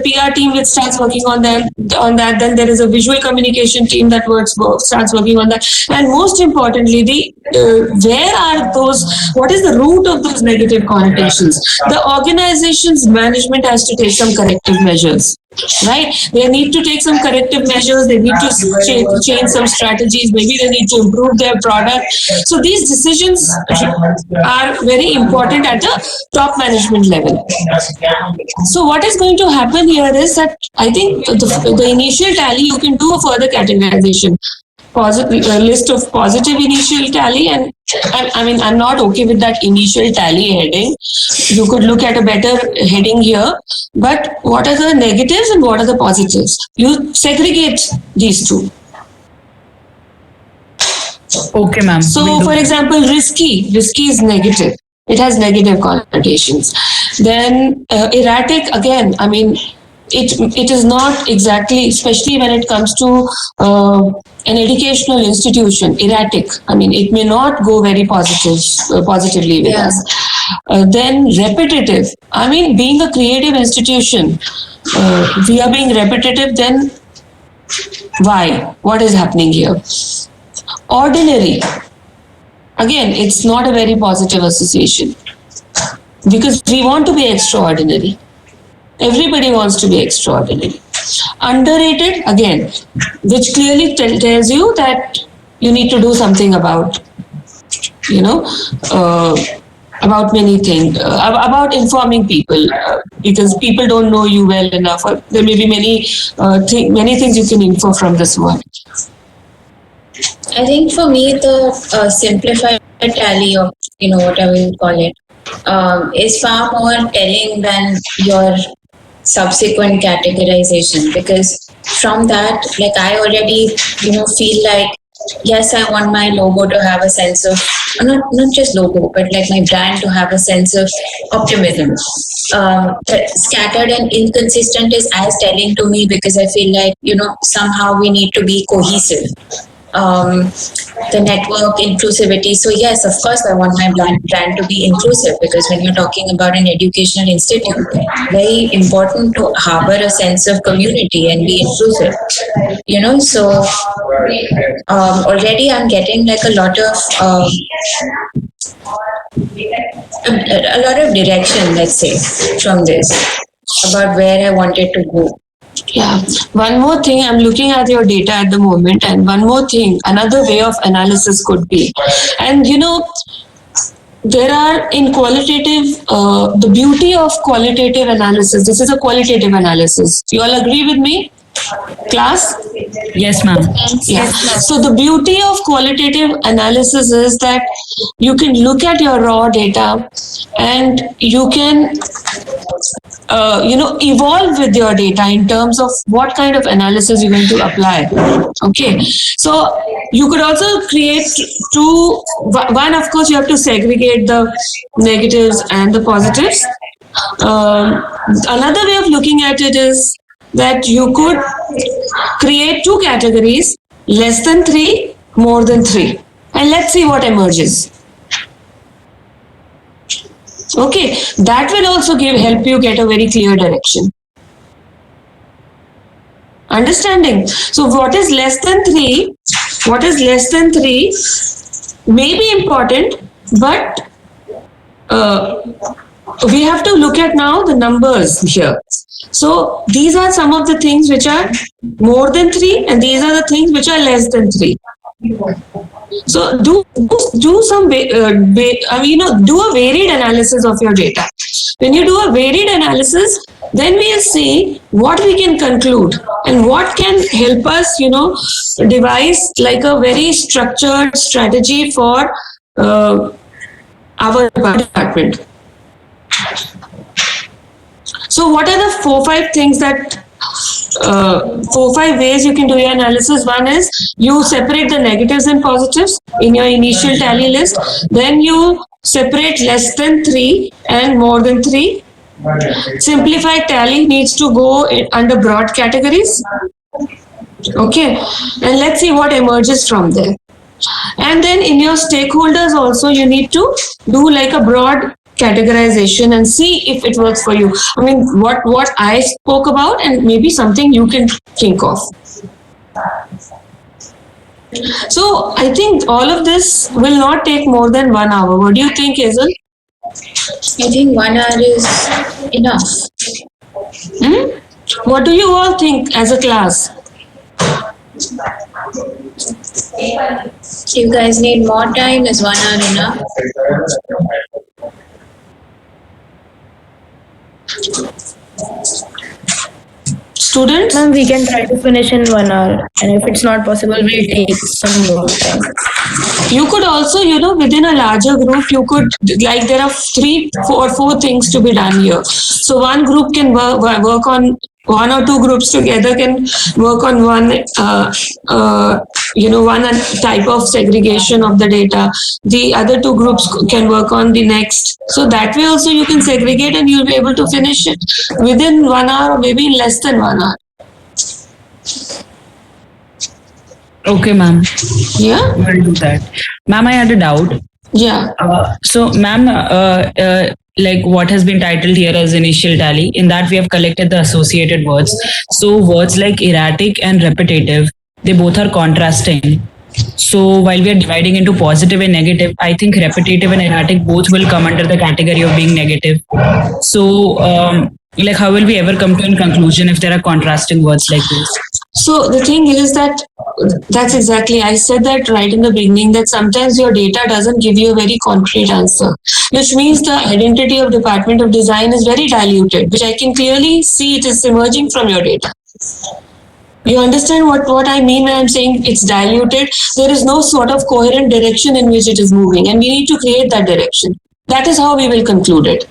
PR team which starts working on that. Then there is a visual communication team that starts working on that. And most importantly, where are those? What is the root of those negative connotations? The organization's management has to take some corrective measures. Right? They need to take some corrective measures. They need to change some strategies. Maybe they need to improve their product. So these decisions are very important at the top management level. So what is going to happen here is that I think the initial tally, you can do a further categorization. A list of positive initial tally, and I mean, I'm not okay with that initial tally heading. You could look at a better heading here. But what are the negatives and what are the positives? You segregate these two. Okay, ma'am. So, for example, risky is negative. It has negative connotations. Then erratic, again, I mean, it is not exactly, especially when it comes to an educational institution, erratic. I mean, it may not go very positively with us. Then repetitive. I mean, being a creative institution, we are being repetitive, then why? What is happening here? Ordinary. Again, it's not a very positive association because we want to be extraordinary. Everybody wants to be extraordinary. Underrated, again, which clearly tells you that you need to do something about, about many things, about informing people, because people don't know you well enough. Or there may be many things you can info from this one. I think for me, the simplified tally of, whatever you call it, is far more telling than your subsequent categorization, because from that, like, I already feel like, yes, I want my logo to have a sense of not just logo, but like my brand to have a sense of optimism. But scattered and inconsistent is as telling to me, because I feel like somehow we need to be cohesive. The network inclusivity. So yes, of course, I want my brand to be inclusive, because when you're talking about an educational institute, very important to harbor a sense of community and be inclusive. So already I'm getting like a lot of direction, let's say, from this about where I wanted to go. Yeah. One more thing, I'm looking at your data at the moment, and one more thing, another way of analysis could be, and there are in qualitative, the beauty of qualitative analysis, this is a qualitative analysis. You all agree with me? Class? Yes, ma'am. Yeah. So the beauty of qualitative analysis is that you can look at your raw data and you can evolve with your data in terms of what kind of analysis you're going to apply. Okay. So you could also create one, of course, you have to segregate the negatives and the positives. Another way of looking at it is that you could create two categories, less than 3, more than 3. And let's see what emerges. Okay, that will also help you get a very clear direction. Understanding. So what is less than 3? What is less than 3 may be important, but we have to look at now the numbers here. So these are some of the things which are more than 3, and these are the things which are less than 3. So do some do a varied analysis of your data. When you do a varied analysis, then we'll see what we can conclude and what can help us, devise like a very structured strategy for our department. So what are the 4-5 things that 4-5 ways you can do your analysis? One is you separate the negatives and positives in your initial tally list. Then you separate less than 3 and more than 3. Simplified tally needs to go under broad categories. Okay, and let's see what emerges from there. And then in your stakeholders also, you need to do like a broad categorization and see if it works for you. I mean, what I spoke about, and maybe something you can think of. So I think all of this will not take more than 1 hour. What do you think, Hazel? I think 1 hour is enough. What do you all think as a class? If you guys need more time, is 1 hour enough? Students? Ma'am, we can try to finish in 1 hour, and if it's not possible, we'll take some more time. You could also, within a larger group, you could, like, there are 3 or 4 things to be done here. So one group can work on, 1 or 2 groups together can work on one type of segregation of the data. The other 2 groups can work on the next. So that way also you can segregate and you'll be able to finish it within 1 hour or maybe in less than 1 hour. Okay, ma'am. Yeah? We'll do that. Ma'am, I had a doubt. Yeah. So, ma'am, like what has been titled here as initial tally, in that we have collected the associated words. So words like erratic and repetitive, they both are contrasting. So while we are dividing into positive and negative, I think repetitive and erratic both will come under the category of being negative. So like how will we ever come to a conclusion if there are contrasting words like this? So the thing is that's exactly, I said that right in the beginning, that sometimes your data doesn't give you a very concrete answer, which means the identity of Department of Design is very diluted, which I can clearly see it is emerging from your data. You understand what I mean when I'm saying it's diluted? There is no sort of coherent direction in which it is moving, and we need to create that direction. That is how we will conclude it.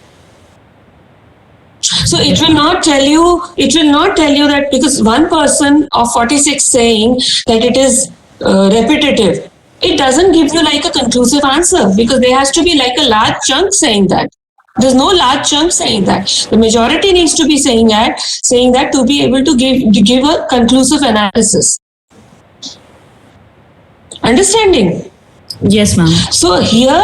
So it will not tell you that because one person of 46 saying that it is repetitive, it doesn't give you like a conclusive answer, because there has to be like a large chunk saying that. There's no large chunk saying that. The majority needs to be saying that to be able to give a conclusive analysis. Understanding? Yes, ma'am. So here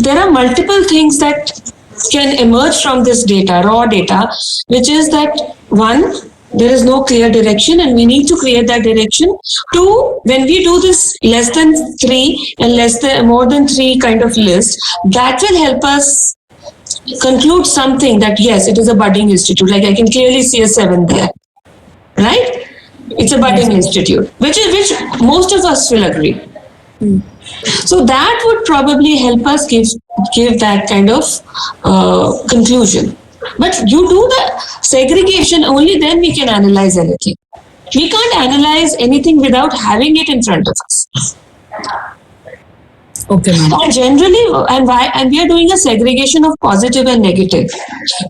there are multiple things that can emerge from this data, raw data, which is that 1, there is no clear direction and we need to create that direction. 2, when we do this less than 3 and more than 3 kind of list, that will help us conclude something that yes, it is a budding institute. Like I can clearly see a 7 there, right? It's a budding institute, which most of us will agree. So that would probably help us give that kind of conclusion. But you do the segregation, only then we can analyze anything. We can't analyze anything without having it in front of us. Okay, ma'am. And generally, and we are doing a segregation of positive and negative.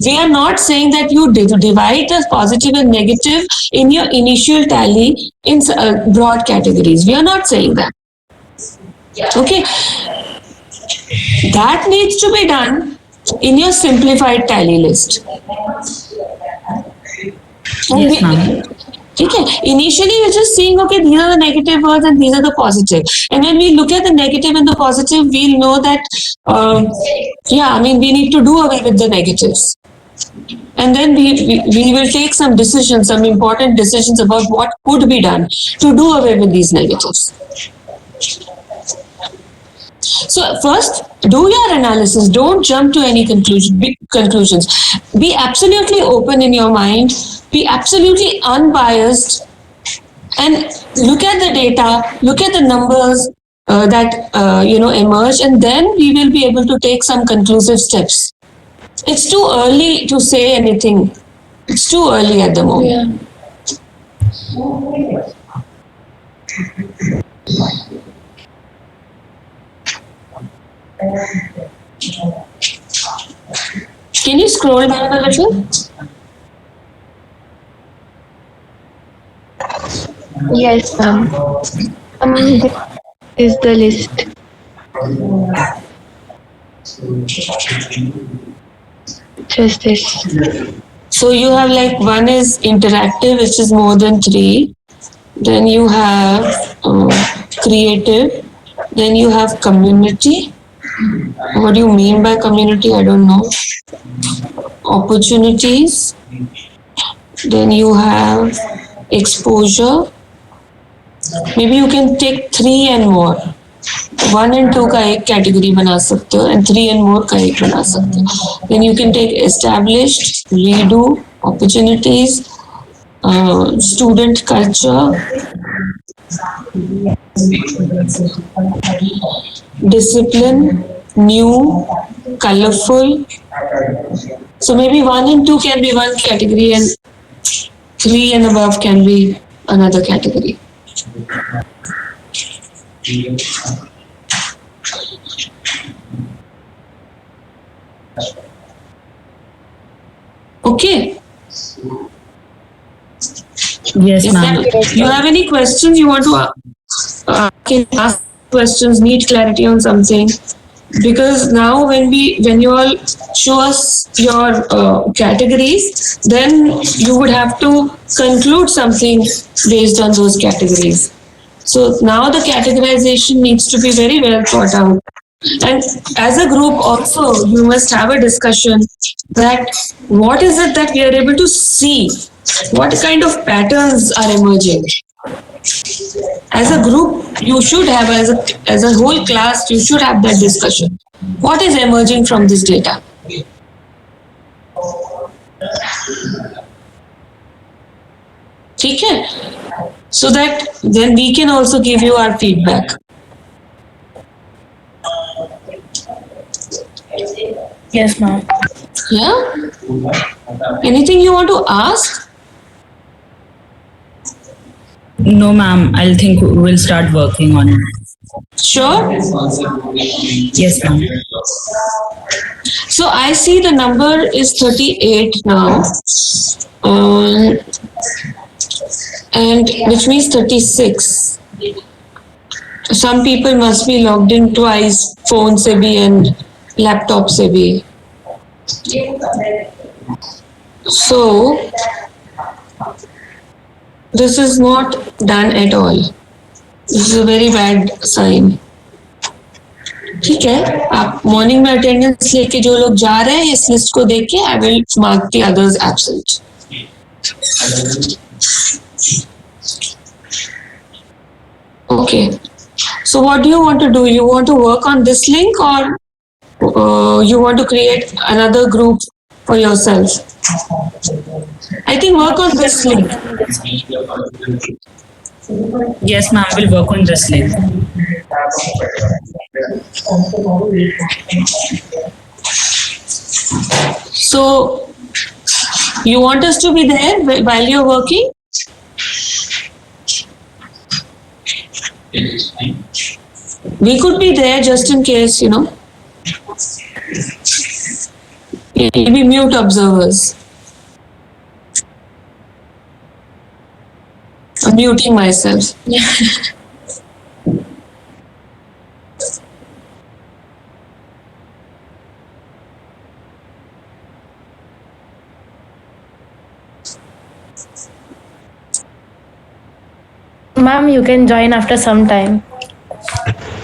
We are not saying that you divide the positive and negative in your initial tally in broad categories. We are not saying that. Okay. That needs to be done in your simplified tally list. Yes, ma'am. Okay. Initially, you're just seeing, okay, these are the negative words and these are the positive. And when we look at the negative and the positive, we'll know that, we need to do away with the negatives. And then we will take some decisions, some important decisions about what could be done to do away with these negatives. So first, do your analysis. Don't jump to any conclusions. Be absolutely open in your mind. Be absolutely unbiased. And look at the data. Look at the numbers that emerge, and then we will be able to take some conclusive steps. It's too early to say anything. It's too early at the moment. Can you scroll down a little? Yes, ma'am. This is the list. Just this. So you have like 1 is interactive, which is more than 3. Then you have creative. Then you have community. What do you mean by community? I don't know. Opportunities. Then you have exposure. Maybe you can take 3 and more. 1 and 2 का एक category बना सकते हो and 3 and more का एक बना सकते हो. Then you can take established, redo, opportunities, student culture, discipline, new, colorful. So maybe 1 and 2 can be one category and 3 and above can be another category. Okay. Yes, Is ma'am. that, you have any questions you want to can ask questions, need clarity on something? Because now when you all show us your categories, then you would have to conclude something based on those categories. So now the categorization needs to be very well thought out. And as a group also, you must have a discussion that what is it that we are able to see? What kind of patterns are emerging? As a group, you should have, as a whole class, you should have that discussion. What is emerging from this data? ठीक है? So that then we can also give you our feedback. Yes, ma'am. Yeah? Anything you want to ask? No, ma'am. I'll think we'll start working on it. Sure? Yes, ma'am. So I see the number is 38 now. And which means 36. Some people must be logged in twice, phone se bhi and laptop se bhi. So this is not done at all. This is a very bad sign. ठीक है, आप morning में attendance लेके जो लोग जा रहे हैं इस लिस्ट को देख के I will mark the others absent. Okay. So what do you want to do? You want to work on this link or you want to create another group for yourself? I think work on this link. Yes, ma'am. We'll work on this link. So you want us to be there while you're working? We could be there just in case, you know. We'll be mute observers. I'm muting myself. Ma'am, you can join after some time.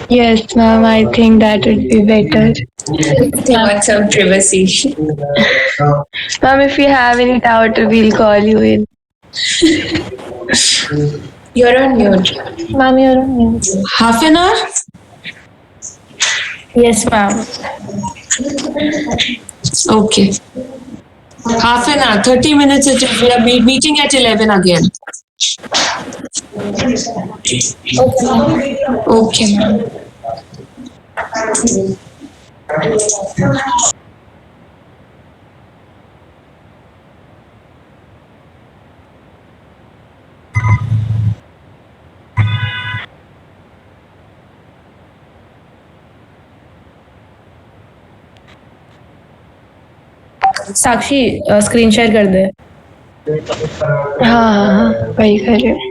Yes, ma'am, I think that would be better. They want some privacy. Ma'am, if you have any doubt, we'll call you in. You're on mute. Ma'am, you're on mute. Half an hour? Yes, ma'am. Okay. Half an hour, 30 minutes. We are meeting at 11 again. Okay, ma'am. Sakshi screen share कर दे. हाँ, वही करें.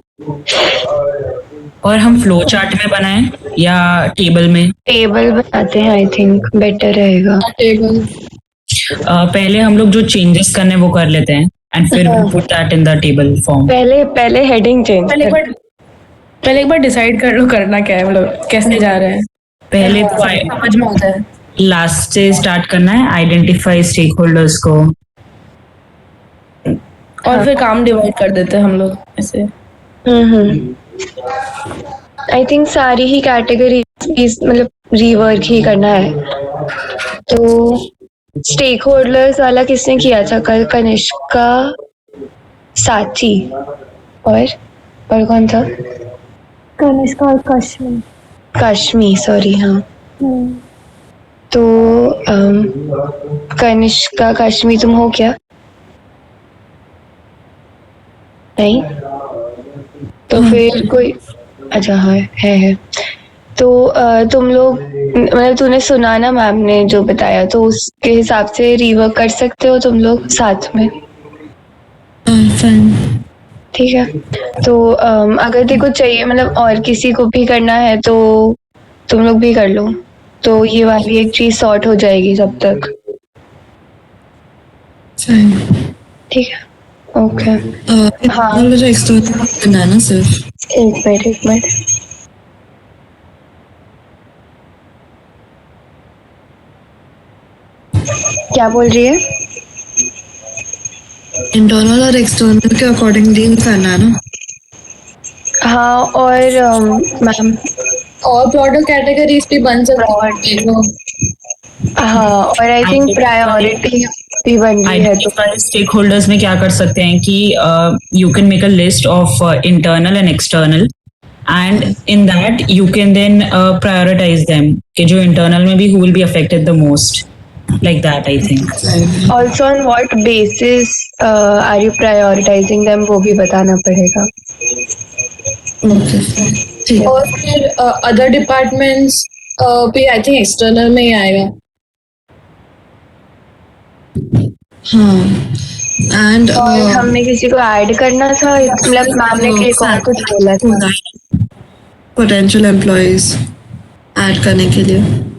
और हम flow chart में बनाएं या table में? टेबल बनाते हैं, आई थिंक बेटर रहेगा. टेबल. पहले हम लोग जो चेंजेस करने वो कर लेते हैं एंड फिर put that in the table form. पहले हेडिंग चेंज. पहले एक बार डिसाइड कर लो करना क्या है, मतलब कैसे जा रहे हैं. पहले तो समझ में आता है। लास्ट से स्टार्ट करना है, आइडेंटिफाई स्टेक होल्डर्स को। और फिर काम डिवाइड कर देते हैं हम लोग ऐसे। आई थिंक सारी ही कैटेगरी मतलब रीवर्क ही करना है। तो स्टेक होल्डर्स वाला किसने किया था कल? कनिष्का, साची और कौन था? कनिष्का और कश्मीर। काश्मी, सॉरी। हाँ, तो कनिष्का, काश्मी, तुम हो क्या? नहीं, तो फिर कोई, अच्छा हाँ है। तो तुम लोग मतलब तूने सुना ना मैम ने जो बताया, तो उसके हिसाब से रीवर्क कर सकते हो तुम लोग साथ में। ठीक है, तो अगर तेरे को चाहिए मतलब और किसी को भी करना है तो तुम लोग भी कर लो, तो ये वाली एक चीज सॉर्ट हो जाएगी तब तक। ठीक है, ओके। हाँ, करना है ना सिर्फ। एक मिनट। क्या बोल रही है? इंटरनल और एक्सटर्नल के अकॉर्डिंगली करना है ना। हाँ, और मैम, और ब्रॉडर कैटेगरीज भी बन सकती है वो। हाँ, और आई थिंक प्रायोरिटी भी बन रही है। तो आइडेंटिफाई स्टेक होल्डर्स में क्या कर सकते हैं कि you can make a list of internal and external, and in that you can then prioritize them कि जो इंटरनल में भी who will be affected the most, like that I think. Also on what basis are you prioritizing them, वो भी बताना पड़ेगा। ठीक है। और फिर अदर डिपार्टमेंट्स भी आई थिंक एक्सटर्नल में ही आएगा। हाँ, एंड और हमने किसी को ऐड करना था, मतलब मैम ने एक और कुछ बोला था। पोटेंशियल एम्प्लॉयज ऐड करने के लिए।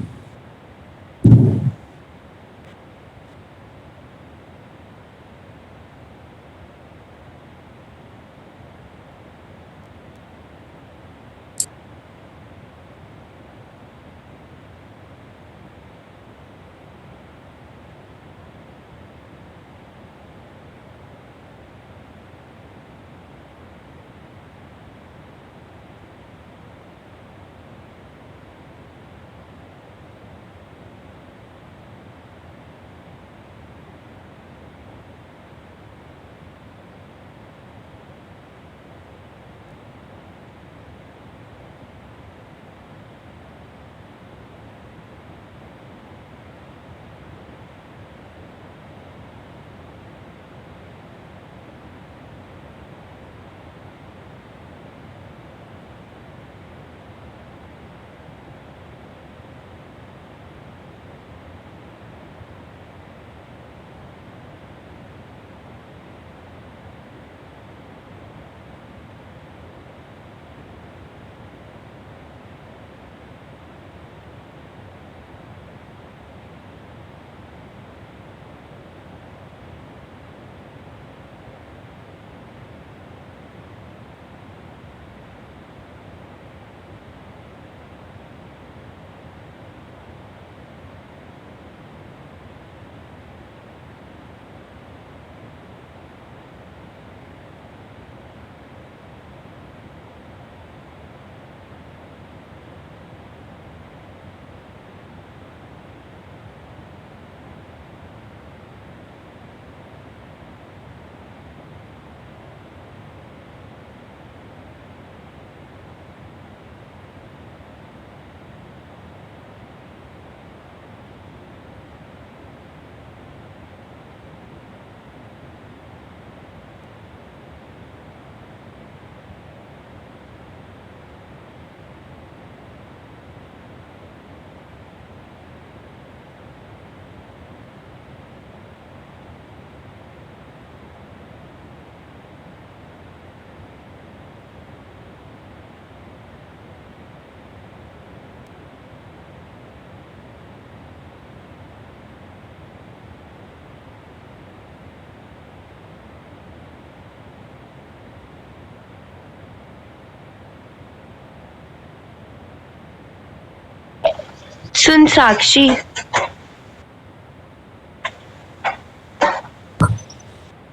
सुन साक्षी,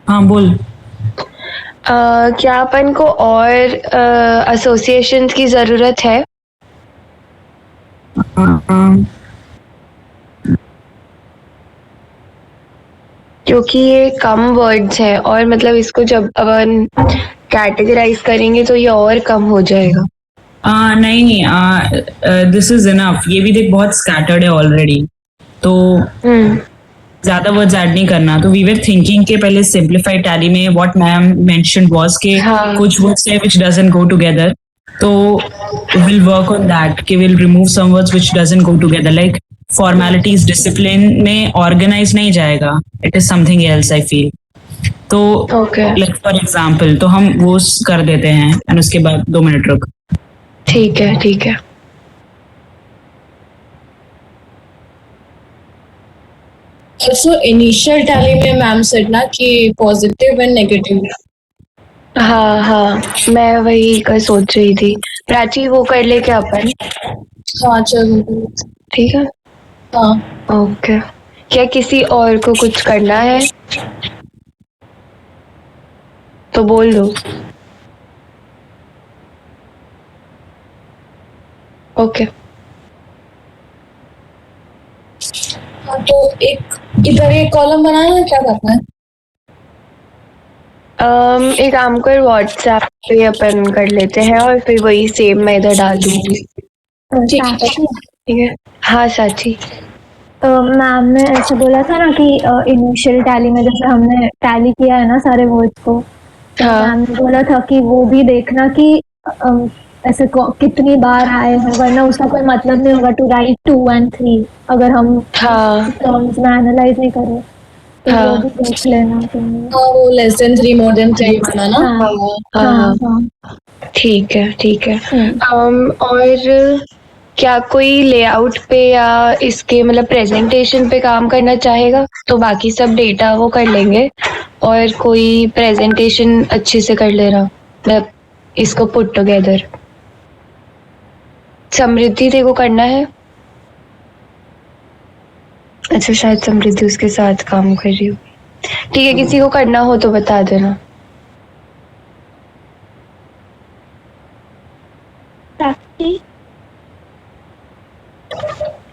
हाँ बोल। क्या अपन को और एसोसिएशन की जरूरत है? क्योंकि ये कम वर्ड्स है और मतलब इसको जब अपन कैटेगराइज करेंगे तो ये और कम हो जाएगा। नहीं, दिस इज इनफ। ये भी देख बहुत स्कैटर्ड है ऑलरेडी, तो ज्यादा वर्ड्स ऐड नहीं करना। तो वी वर थिंकिंग के पहले सिंप्लीफाइड टैली में व्हाट मैम मेंशन्ड वाज के हाँ। कुछ वर्ड्स है व्हिच डजंट गो टुगेदर, तो विल वर्क ऑन दैट कि will remove some words which doesn't go together, like formalities discipline में ऑर्गेनाइज नहीं जाएगा, it is something else I feel. तो Okay. लाइक फॉर एग्जांपल तो हम वो कर देते हैं एंड उसके बाद 2 मिनट रुक। ठीक है, ठीक है। Also, initial tally में मैम said ना कि positive and negative. हाँ हाँ, मैं वही का सोच रही थी। प्राची वो कर ले क्या अपन? हाँ चल। ठीक है, हाँ ओके। क्या किसी और को कुछ करना है तो बोल दो। ओके। हाँ, तो एक इधर एक कॉलम बनाना है, क्या करना है? एक काम कर, व्हाट्सएप पे अपन कर लेते हैं और फिर वही सेम मैं इधर डाल दूंगी। ठीक है। ठीक है। हाँ साची। मैम ने ऐसे बोला था ना कि इनिशियल टैली में जैसे हमने टैली किया है ना सारे वर्ड्स को, तो हाँ। मैम ने बोला था कि वो भी देखना कि ऐसे कितनी बार आए हैं, वरना उसका कोई मतलब नहीं होगा टू राइट 2 and 3 अगर हम हाँ टर्म्स में एनालाइज नहीं करें। तो हाँ। वो भी देख लेना तुमने। हाँ वो less than 3 more than 3 बनाना। हाँ हाँ हाँ। ठीक है, ठीक है। हम्म। और क्या कोई लेआउट पे या इसके मतलब प्रेजेंटेशन पे काम करना चाहेगा तो बाकी सब डेटा वो कर लेंगे, और कोई प्रेजेंटेशन अच्छे से कर लेना, मतलब इसको पुट टुगेदर। समृद्धि तेरे को करना है? अच्छा, शायद समृद्धि उसके साथ काम कर रही हो। ठीक है, किसी को करना हो तो बता देना। साक्षी?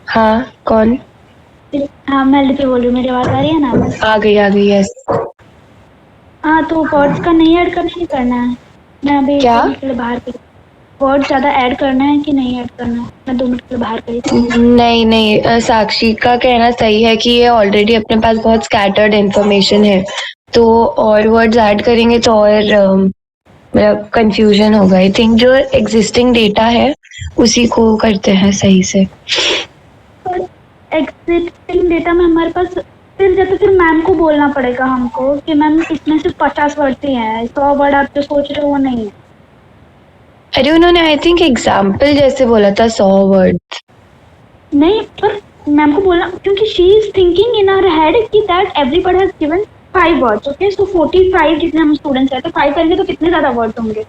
हाँ, कौन? हाँ मैं लिपि बोल रही हूँ, मेरी आवाज आ रही है ना? आ गई, यस। हाँ तो वर्ड्स का नहीं ऐड करना ही करना है। मैं अभी क्या? 2 मिनट के लिए बाहर गई। वर्ड ज्यादा ऐड करना है कि नहीं ऐड करना है? मैं 2 मिनट के लिए बाहर गई थी। नहीं, साक्षी का कहना सही है कि ये ऑलरेडी अपने पास बहुत स्कैटर्ड इंफॉर्मेशन है, तो और वर्ड्स ऐड करेंगे तो और मतलब कंफ्यूजन होगा। आई थिंक जो एग्जिस्टिंग डेटा है उसी को करते हैं सही से। एग्जिस्टिंग डेटा में हमारे पास फिर मैम को बोलना पड़ेगा हमको कि मैम इसमें सिर्फ 50 वर्ड ही हैं, 100 वर्ड आप जो सोच रहे हो वो नहीं है। अरे उन्होंने आई थिंक एग्जाम्पल जैसे बोला था 100 वर्ड। नहीं, पर मैम को बोलना, क्योंकि she is thinking in our head कि that everybody has given 5 words. Okay, so 45 जितने हम स्टूडेंट्स हैं तो 5 करेंगे तो कितने ज्यादा वर्ड्स होंगे?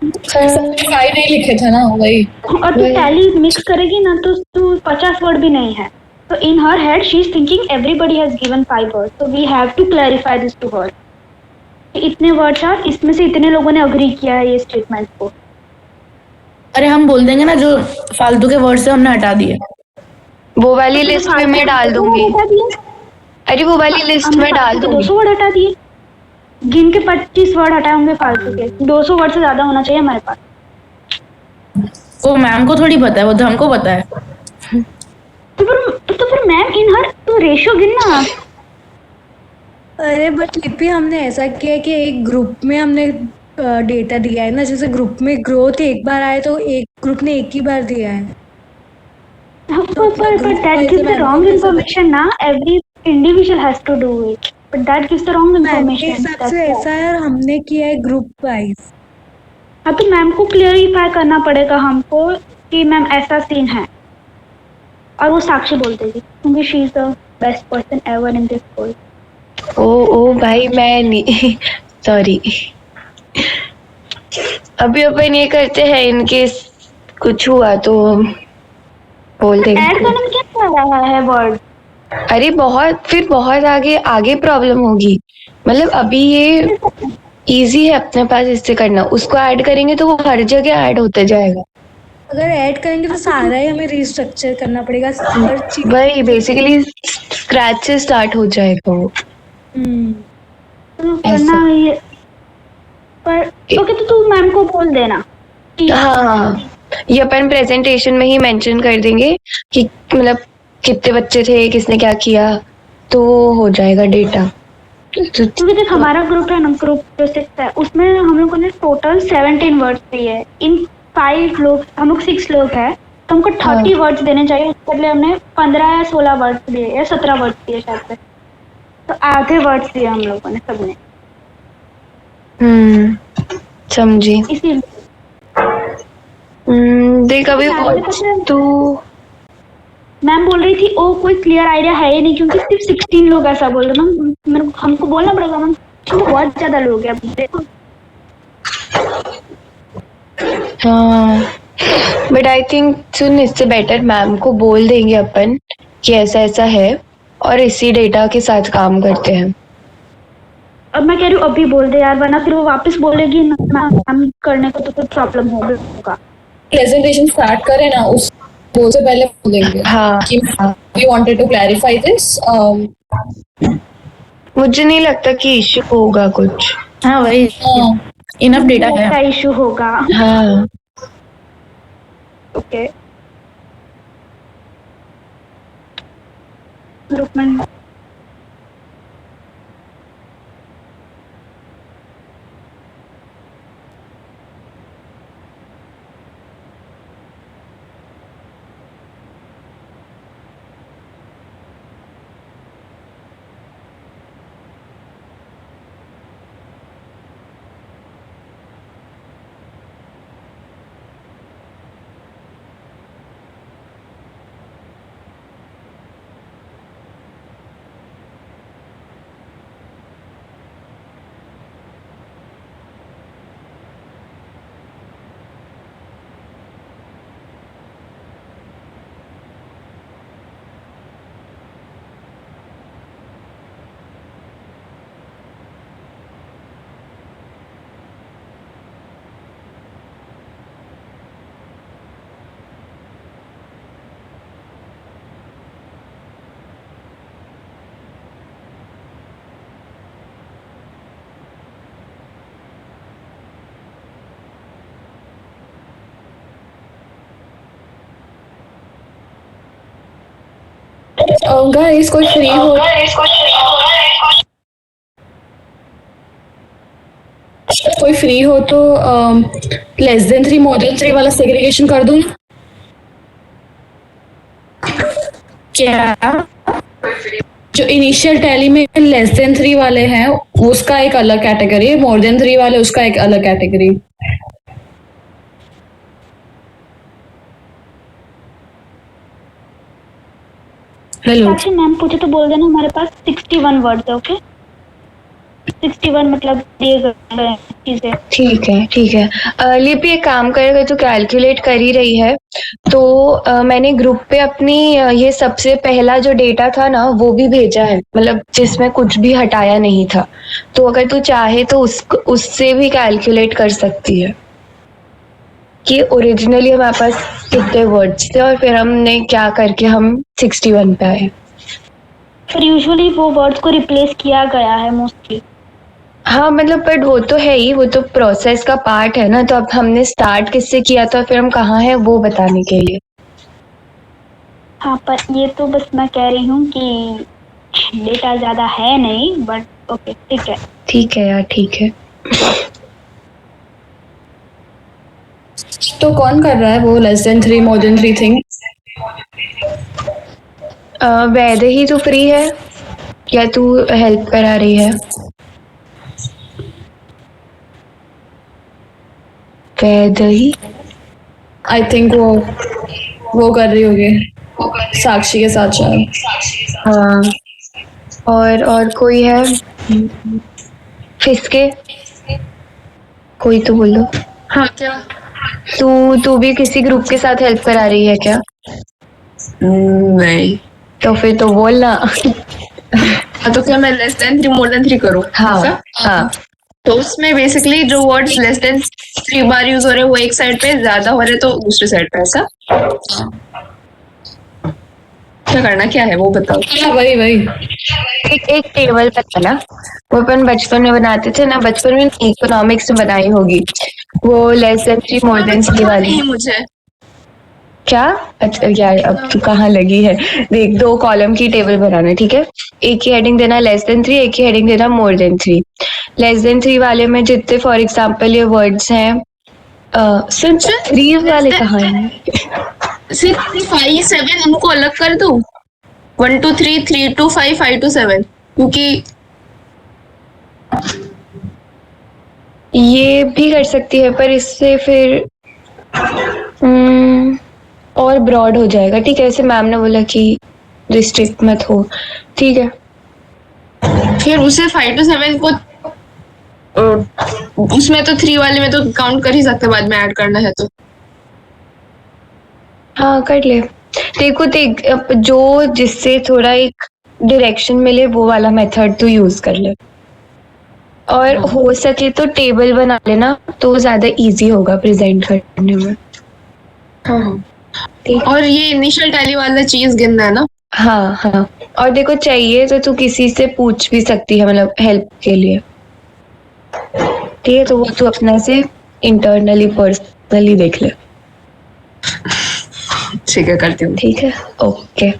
5 नहीं लिखे थे ना, वही। और तो टैली मिक्स करेगी ना तो 50 वर्ड भी नहीं है। तो in her head she is thinking everybody has given 5 words, so we have to clarify this to her। इतने वर्ड्स हैं, इसमें से इतने लोगों ने अग्री किया है ये स्टेटमेंट को। अरे हम बोल देंगे ना जो फालतू के वर्ड से हमने हटा दिए, वो वाली लिस्ट में मैं डाल दूंगी। अरे वो वाली लिस्ट में डाल दूंगी। 200 वर्ड हटा दिए, गिन के 25 वर्ड हटाए होंगे फालतू के। 200 वर्ड से ज्यादा होना चाहिए हमारे पास। वो मैम को थोड़ी पता है, वो तो हमको पता है। तो फिर मैम इन हर तो रेशियो गिनना। अरे बट लिपि हमने ऐसा किया है कि एक ग्रुप में हमने डेटा दिया है ना, जैसे ग्रुप में ग्रोथ एक बार आए तो एक ग्रुप ने एक ही बार दिया है। But that gives the wrong information ना, every individual has to do it, but that gives the wrong ma'am के information। हिसाब से ऐसा है, हमने किया है ग्रुप वाइज। हाँ तो मैम को क्लियरिफाई करना पड़ेगा हमको कि मैम ऐसा सीन है, और वो साक्षी बोल देगी क्योंकि she is the best person ever in this world. ओ भाई मैं नहीं सॉरी। अभी अपन ये करते हैं, इनके कुछ हुआ तो बोल ऐड देंगे। करने में क्या कर रहा है वर्ड? अरे बहुत, फिर बहुत आगे आगे प्रॉब्लम होगी। मतलब अभी ये इजी है अपने पास इससे करना, उसको ऐड करेंगे तो वो हर जगह ऐड होते जाएगा। अगर ऐड करेंगे तो सारा ही हमें रिस्ट्रक्चर करना पड़ेगा, हर चीज। वही बेसिकली स्क्रैच से स्टार्ट हो जाएगा वो। तो करना ये पर ओके, तो तू मैम को बोल देना कि हाँ, ये अपन प्रेजेंटेशन में ही मेंशन कर देंगे कि मतलब कितने बच्चे थे, किसने क्या किया, तो वो हो जाएगा डेटा। क्योंकि देख हमारा ग्रुप है ना, ग्रुप जो 6 है, उसमें हम लोगों ने टोटल 17 वर्ड्स दिए। इन 5 लोग, हम लोग 6 लोग हैं, तो हमको 30 वर्ड्स देने चाहिए। उसके लिए हमने 15 या 16 वर्ड्स दिए या 17 वर्ड्स दिए शायद से। तो आधे वर्ड्स दिए हम लोगों ने सबने। समझी। इसीलिए देख अभी तो मैम बोल रही थी ओ कोई क्लियर आइडिया है ही नहीं, क्योंकि सिर्फ 16 लोग ऐसा बोल रहे हैं। मैम हमको बोलना पड़ेगा मैम, बहुत ज्यादा लोग हैं अभी देखो। हाँ, बट आई थिंक सुन, इससे बेटर मैम को बोल देंगे अपन कि ऐसा ऐसा है और इसी डेटा के साथ काम करते हैं। अब मैं कह रही हूँ अभी बोल दे यार, वरना फिर वो वापस बोलेगी मैम करने को तो फिर प्रॉब्लम होगा। प्रेजेंटेशन स्टार्ट करें ना, उस वो से पहले बोलेंगे हाँ, कि we wanted to clarify this. मुझे नहीं लगता कि इश्यू होगा कुछ। हाँ वही, इनफ डेटा है। क्या इशू होगा? हाँ, ओके ग्रुप में गाइस कोई फ्री हो, कोई फ्री हो तो लेस देन 3 मोर देन 3 वाला सेग्रीगेशन कर दूं क्या? जो इनिशियल टैली में लेस देन 3 वाले हैं उसका एक अलग कैटेगरी, मोर देन 3 वाले उसका एक अलग कैटेगरी। हेलो, साक्षी मैम पूछे तो बोल देना हमारे पास 61 वर्ड्स है। ओके 61 मतलब दिए गए चीजें। ठीक है। लिपि एक काम करेगा, तो कैलकुलेट कर ही रही है तो मैंने ग्रुप पे अपनी ये सबसे पहला जो डेटा था ना वो भी भेजा है, मतलब जिसमें कुछ भी हटाया नहीं था। तो अगर तू चाहे तो उससे भी कैलकुलेट कर सकती है कि ओरिजिनली हमारे पास कितने वर्ड्स थे और फिर हमने क्या करके हम 61 पे आए। फिर यूजुअली वो वर्ड्स को रिप्लेस किया गया है मोस्टली। हाँ मतलब, बट वो तो है ही, वो तो प्रोसेस का पार्ट है ना। तो अब हमने स्टार्ट किससे किया था, फिर हम कहाँ हैं वो बताने के लिए। हाँ पर ये तो बस मैं कह रही हूँ कि डेटा ज्यादा है नहीं, बट ओके ठीक है यार, ठीक है। तो कौन कर रहा है वो less than 3 more than 3 thing? वैद ही तो फ्री है या तू हेल्प करा रही है? वैद ही, आई थिंक वो कर रही होगी साक्षी के साथ शायद। हाँ, और कोई है? फिसके, कोई तो बोलो। हाँ क्या? तू भी किसी ग्रुप के साथ हेल्प करा रही है क्या? नहीं। तो फिर तो बोलना। तो क्या मैं लेस देन 3 मोर देन 3 करूँ? हाँ हाँ तो उसमें बेसिकली जो वर्ड्स लेस देन 3 बार यूज हो रहे हैं वो एक साइड पे, ज्यादा हो रहे तो दूसरे साइड पे, ऐसा क्या करना क्या है वो बताओ। हाँ वही वही एक टेबल पर ना, वो अपन बचपन में बनाते थे ना, बचपन में इकोनॉमिक्स में बनाई होगी वो, लेस देन 3 मोर देन 3 वाली। नहीं मुझे क्या? अच्छा यार अब तू कहाँ लगी है। देख 2 कॉलम की टेबल बनाना, ठीक है? एक ही हेडिंग देना लेस देन 3, एक ही हेडिंग देना मोर देन 3। लेस देन 3 वाले में जितने फॉर एग्जांपल ये वर्ड्स हैं, सिर्फ 3 वाले कहाँ हैं? सिर्फ 5 7 उनको अलग कर दूं, 1 2 3 3 2 5 5 2 7, क्योंकि ये भी कर सकती है पर इससे फिर और ब्रॉड हो जाएगा। ठीक है, ऐसे मैम ने बोला कि रिस्ट्रिक्ट मत हो, ठीक है? फिर उसे 5 to 7 को उसमें तो 3 वाले में तो काउंट कर ही सकते, बाद में ऐड करना है तो। हाँ कर ले। देखो देख, जो जिससे थोड़ा एक डायरेक्शन मिले वो वाला मेथड तो यूज कर ले, और हो सके तो टेबल बना लेना तो ज्यादा इजी होगा प्रेजेंट करने में। और ये इनिशियल टैली वाला चीज गिनना है ना? हाँ हाँ, और देखो चाहिए तो तू किसी से पूछ भी सकती है, मतलब हेल्प के लिए, ठीक है? तो वो तू अपने से इंटरनली पर्सनली देख ले। ठीक है, करती हूँ। ठीक है, ओके।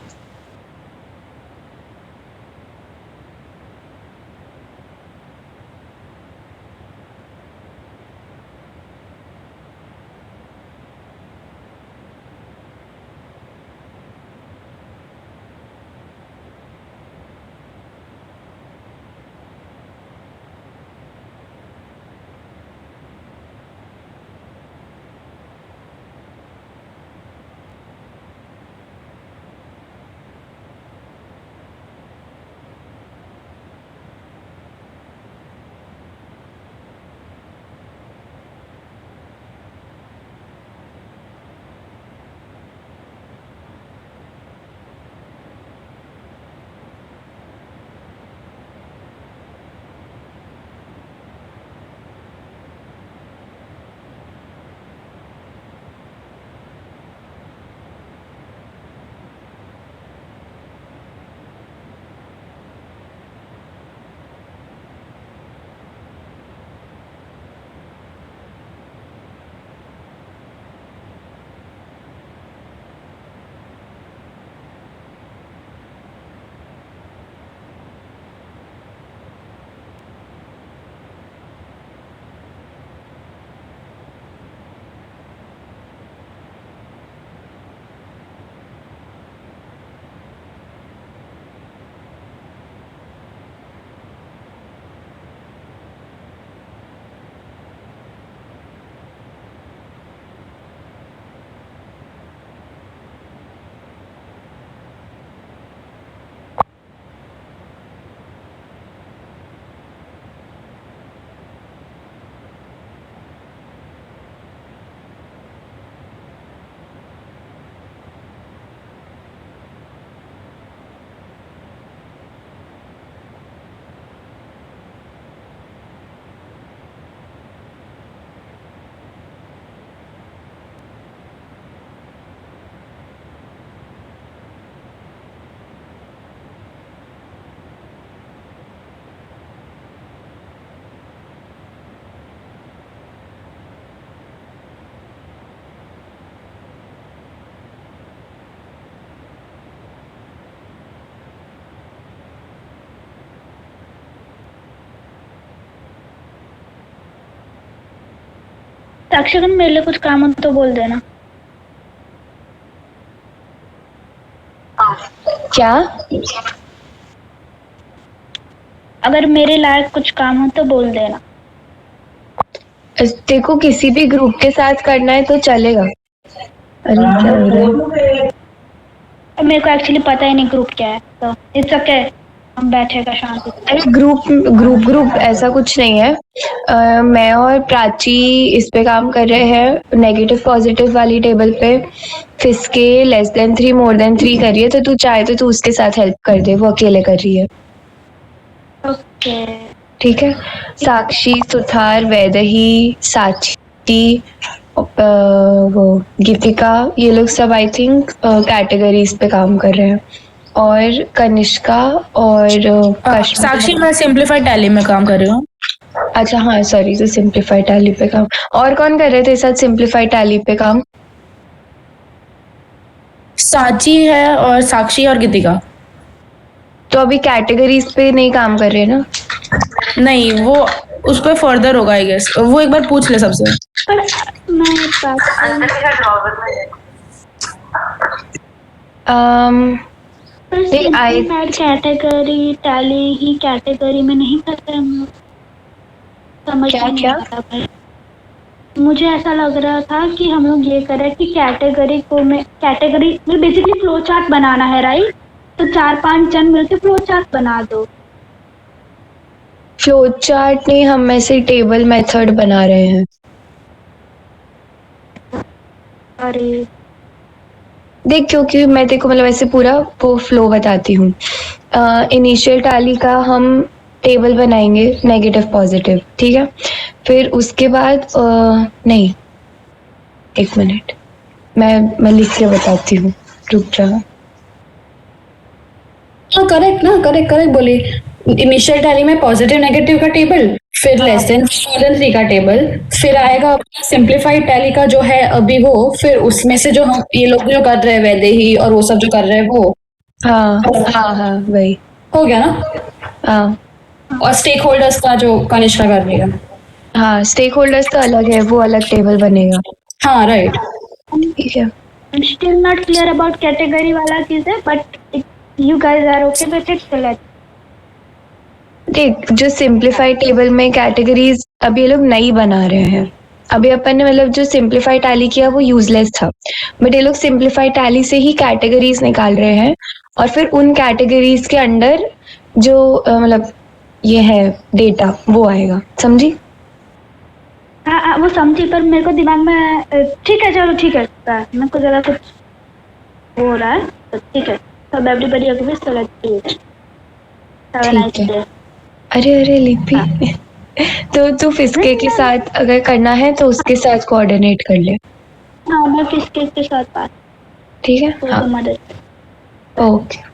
साक्षी अगर मेरे लिए कुछ काम हो तो बोल देना। क्या? अगर मेरे लायक कुछ काम हो तो बोल देना। देखो किसी भी ग्रुप के साथ करना है तो चलेगा। अरे क्या हो रहा है? मेरे को एक्चुअली पता ही नहीं ग्रुप क्या है, तो इट्स ओके, हम बैठेगा शांति से। अरे ग्रुप ऐसा कुछ नहीं है। मैं और प्राची इस पे काम कर रहे हैं, नेगेटिव पॉजिटिव वाली टेबल पे। फिसके <3 मोर देन 3 कर रही है, तो तू चाहे तो तू उसके साथ हेल्प कर दे, वो अकेले कर रही है। ओके। ठीक है। साक्षी, सुथार, वैदेही, साची, वो गीतिका, ये लोग सब आई थिंक कैटेगरीज पे काम कर रहे हैं। और कनिष्का और कश्मीर। साक्षी मैं सिंप्लीफाइड टैली में काम कर रही हूँ। अच्छा हाँ सॉरी, तो सिंप्लीफाइड टैली पे काम। और कौन कर रहे थे साथ सिंप्लीफाइड टैली पे काम? साची है और साक्षी और गीतिका। तो अभी कैटेगरीज पे नहीं काम कर रहे ना? नहीं, वो उस पर फर्दर होगा आई गेस, वो एक बार पूछ ले सबसे। पर मैं एक बात पर सिंप्लीफाइड कैटेगरी टैली ही कैटेगरी में नहीं करते हम लोग। समझ क्या में नहीं क्या? आ रहा भाई। मुझे ऐसा लग रहा था कि हम लोग ये करें कि कैटेगरी को में कैटेगरी में बेसिकली फ्लो चार्ट बनाना है, राइट? तो 4-5 जन मिलकर फ्लो चार्ट बना दो। फ्लो चार्ट नहीं, हम में से टेबल मेथड बना रहे हैं। अरे देख, क्योंकि मैं तेरे को मतलब ऐसे पूरा वो फ्लो बताती हूँ। इनिशियल टैली का हम टेबल बनाएंगे, नेगेटिव पॉजिटिव, ठीक है। फिर उसके बाद नहीं, एक मिनट, मैं लिख के बताती हूँ, रुक जा। हाँ करेक्ट ना, करेक्ट बोली। इनिशियल टैली में पॉजिटिव नेगेटिव का टेबल, फिर लेस देन 3 का टेबल, फिर आएगा अपना सिंप्लीफाइड टैली का जो है अभी वो, फिर उसमें से जो हम ये लोग जो कर रहे हैं वैदेही और वो सब जो कर रहे हैं वो हाँ वही। हो गया ना। हाँ और स्टेक होल्डर्स का जो कनिष्का कर रही है। हाँ, स्टेक होल्डर्स का अलग है, वो अलग टेबल बनेगा। हाँ राइट। ठीक है। I'm still not clear about category वाला चीज है, but if you guys are okay with it, so let's. देख, जो सिंप्लीफाइड टेबल में कैटेगरीज अभी ये लोग नई बना रहे हैं। अभी अपन ने मतलब जो सिंप्लीफाइड टैली किया वो यूजलेस था, बट ये लोग सिंप्लीफाइड टैली से ही कैटेगरीज निकाल रहे हैं, और फिर उन कैटेगरीज के अंडर जो मतलब ये है डेटा वो आएगा, समझी? हाँ वो समझी, पर मेरे को दिमाग में ठीक है, चलो ठीक है, मेरे को जरा कुछ हो रहा है, तो ठीक है। सब everybody agree, so let's do it. ठीक है। अरे लिपि, तो तू फिसके के साथ अगर करना है तो उसके साथ कोऑर्डिनेट कर ले। हाँ मैं किसके साथ बात, ठीक है। तो हाँ मदद। Okay.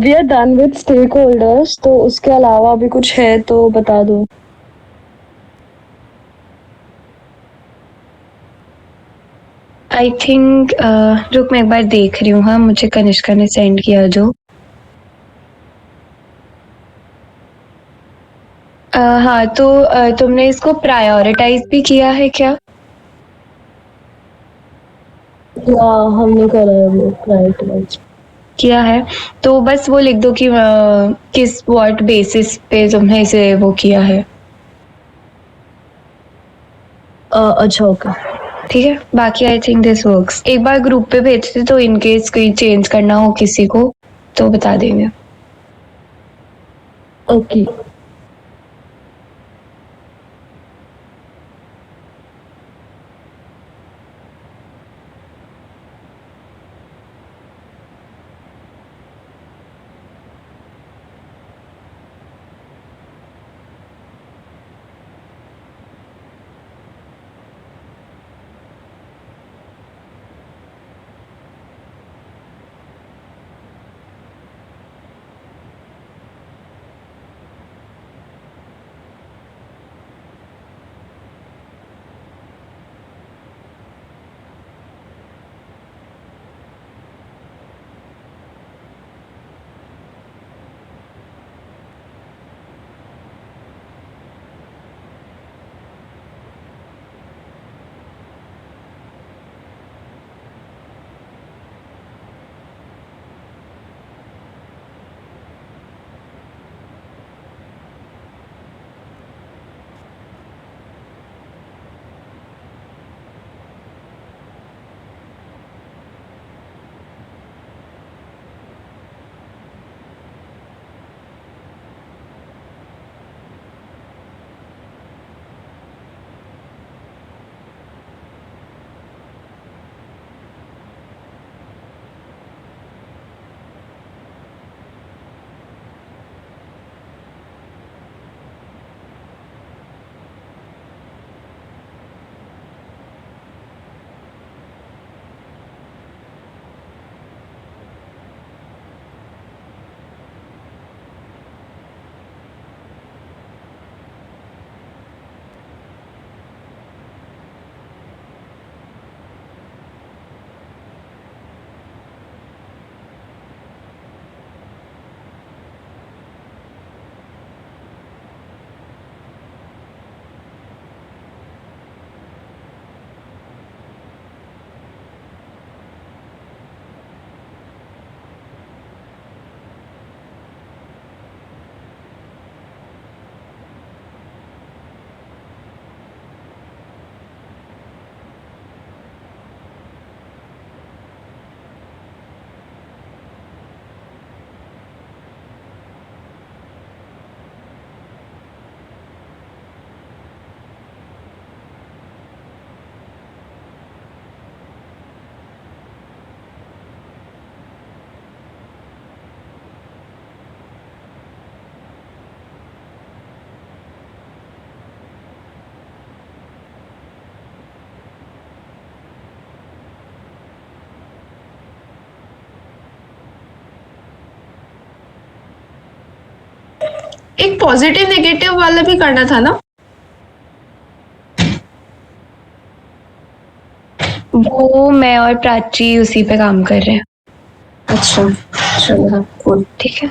We are done with stakeholders, तो उसके अलावा भी कुछ है तो बता दो. आई थिंक रुक मैं एक बार देख रही हूँ. हाँ, मुझे कनिष्का ने सेंड किया जो. हाँ, तो तुमने इसको प्रायोरिटाइज भी किया है क्या? हमने करा है वो प्रायोरिटाइज. किया है तो बस वो लिख दो कि किस व्हाट बेसिस पे तुमने इसे वो किया है. अच्छा, ओके. ठीक है, बाकी आई थिंक दिस वर्क्स. एक बार ग्रुप पे भेजते तो इन केस कोई चेंज करना हो किसी को तो बता देंगे. ओके. एक पॉजिटिव नेगेटिव वाला भी करना था ना? वो मैं और प्राची उसी पे काम कर रहे हैं. अच्छा, चलो हाँ, cool. ठीक है.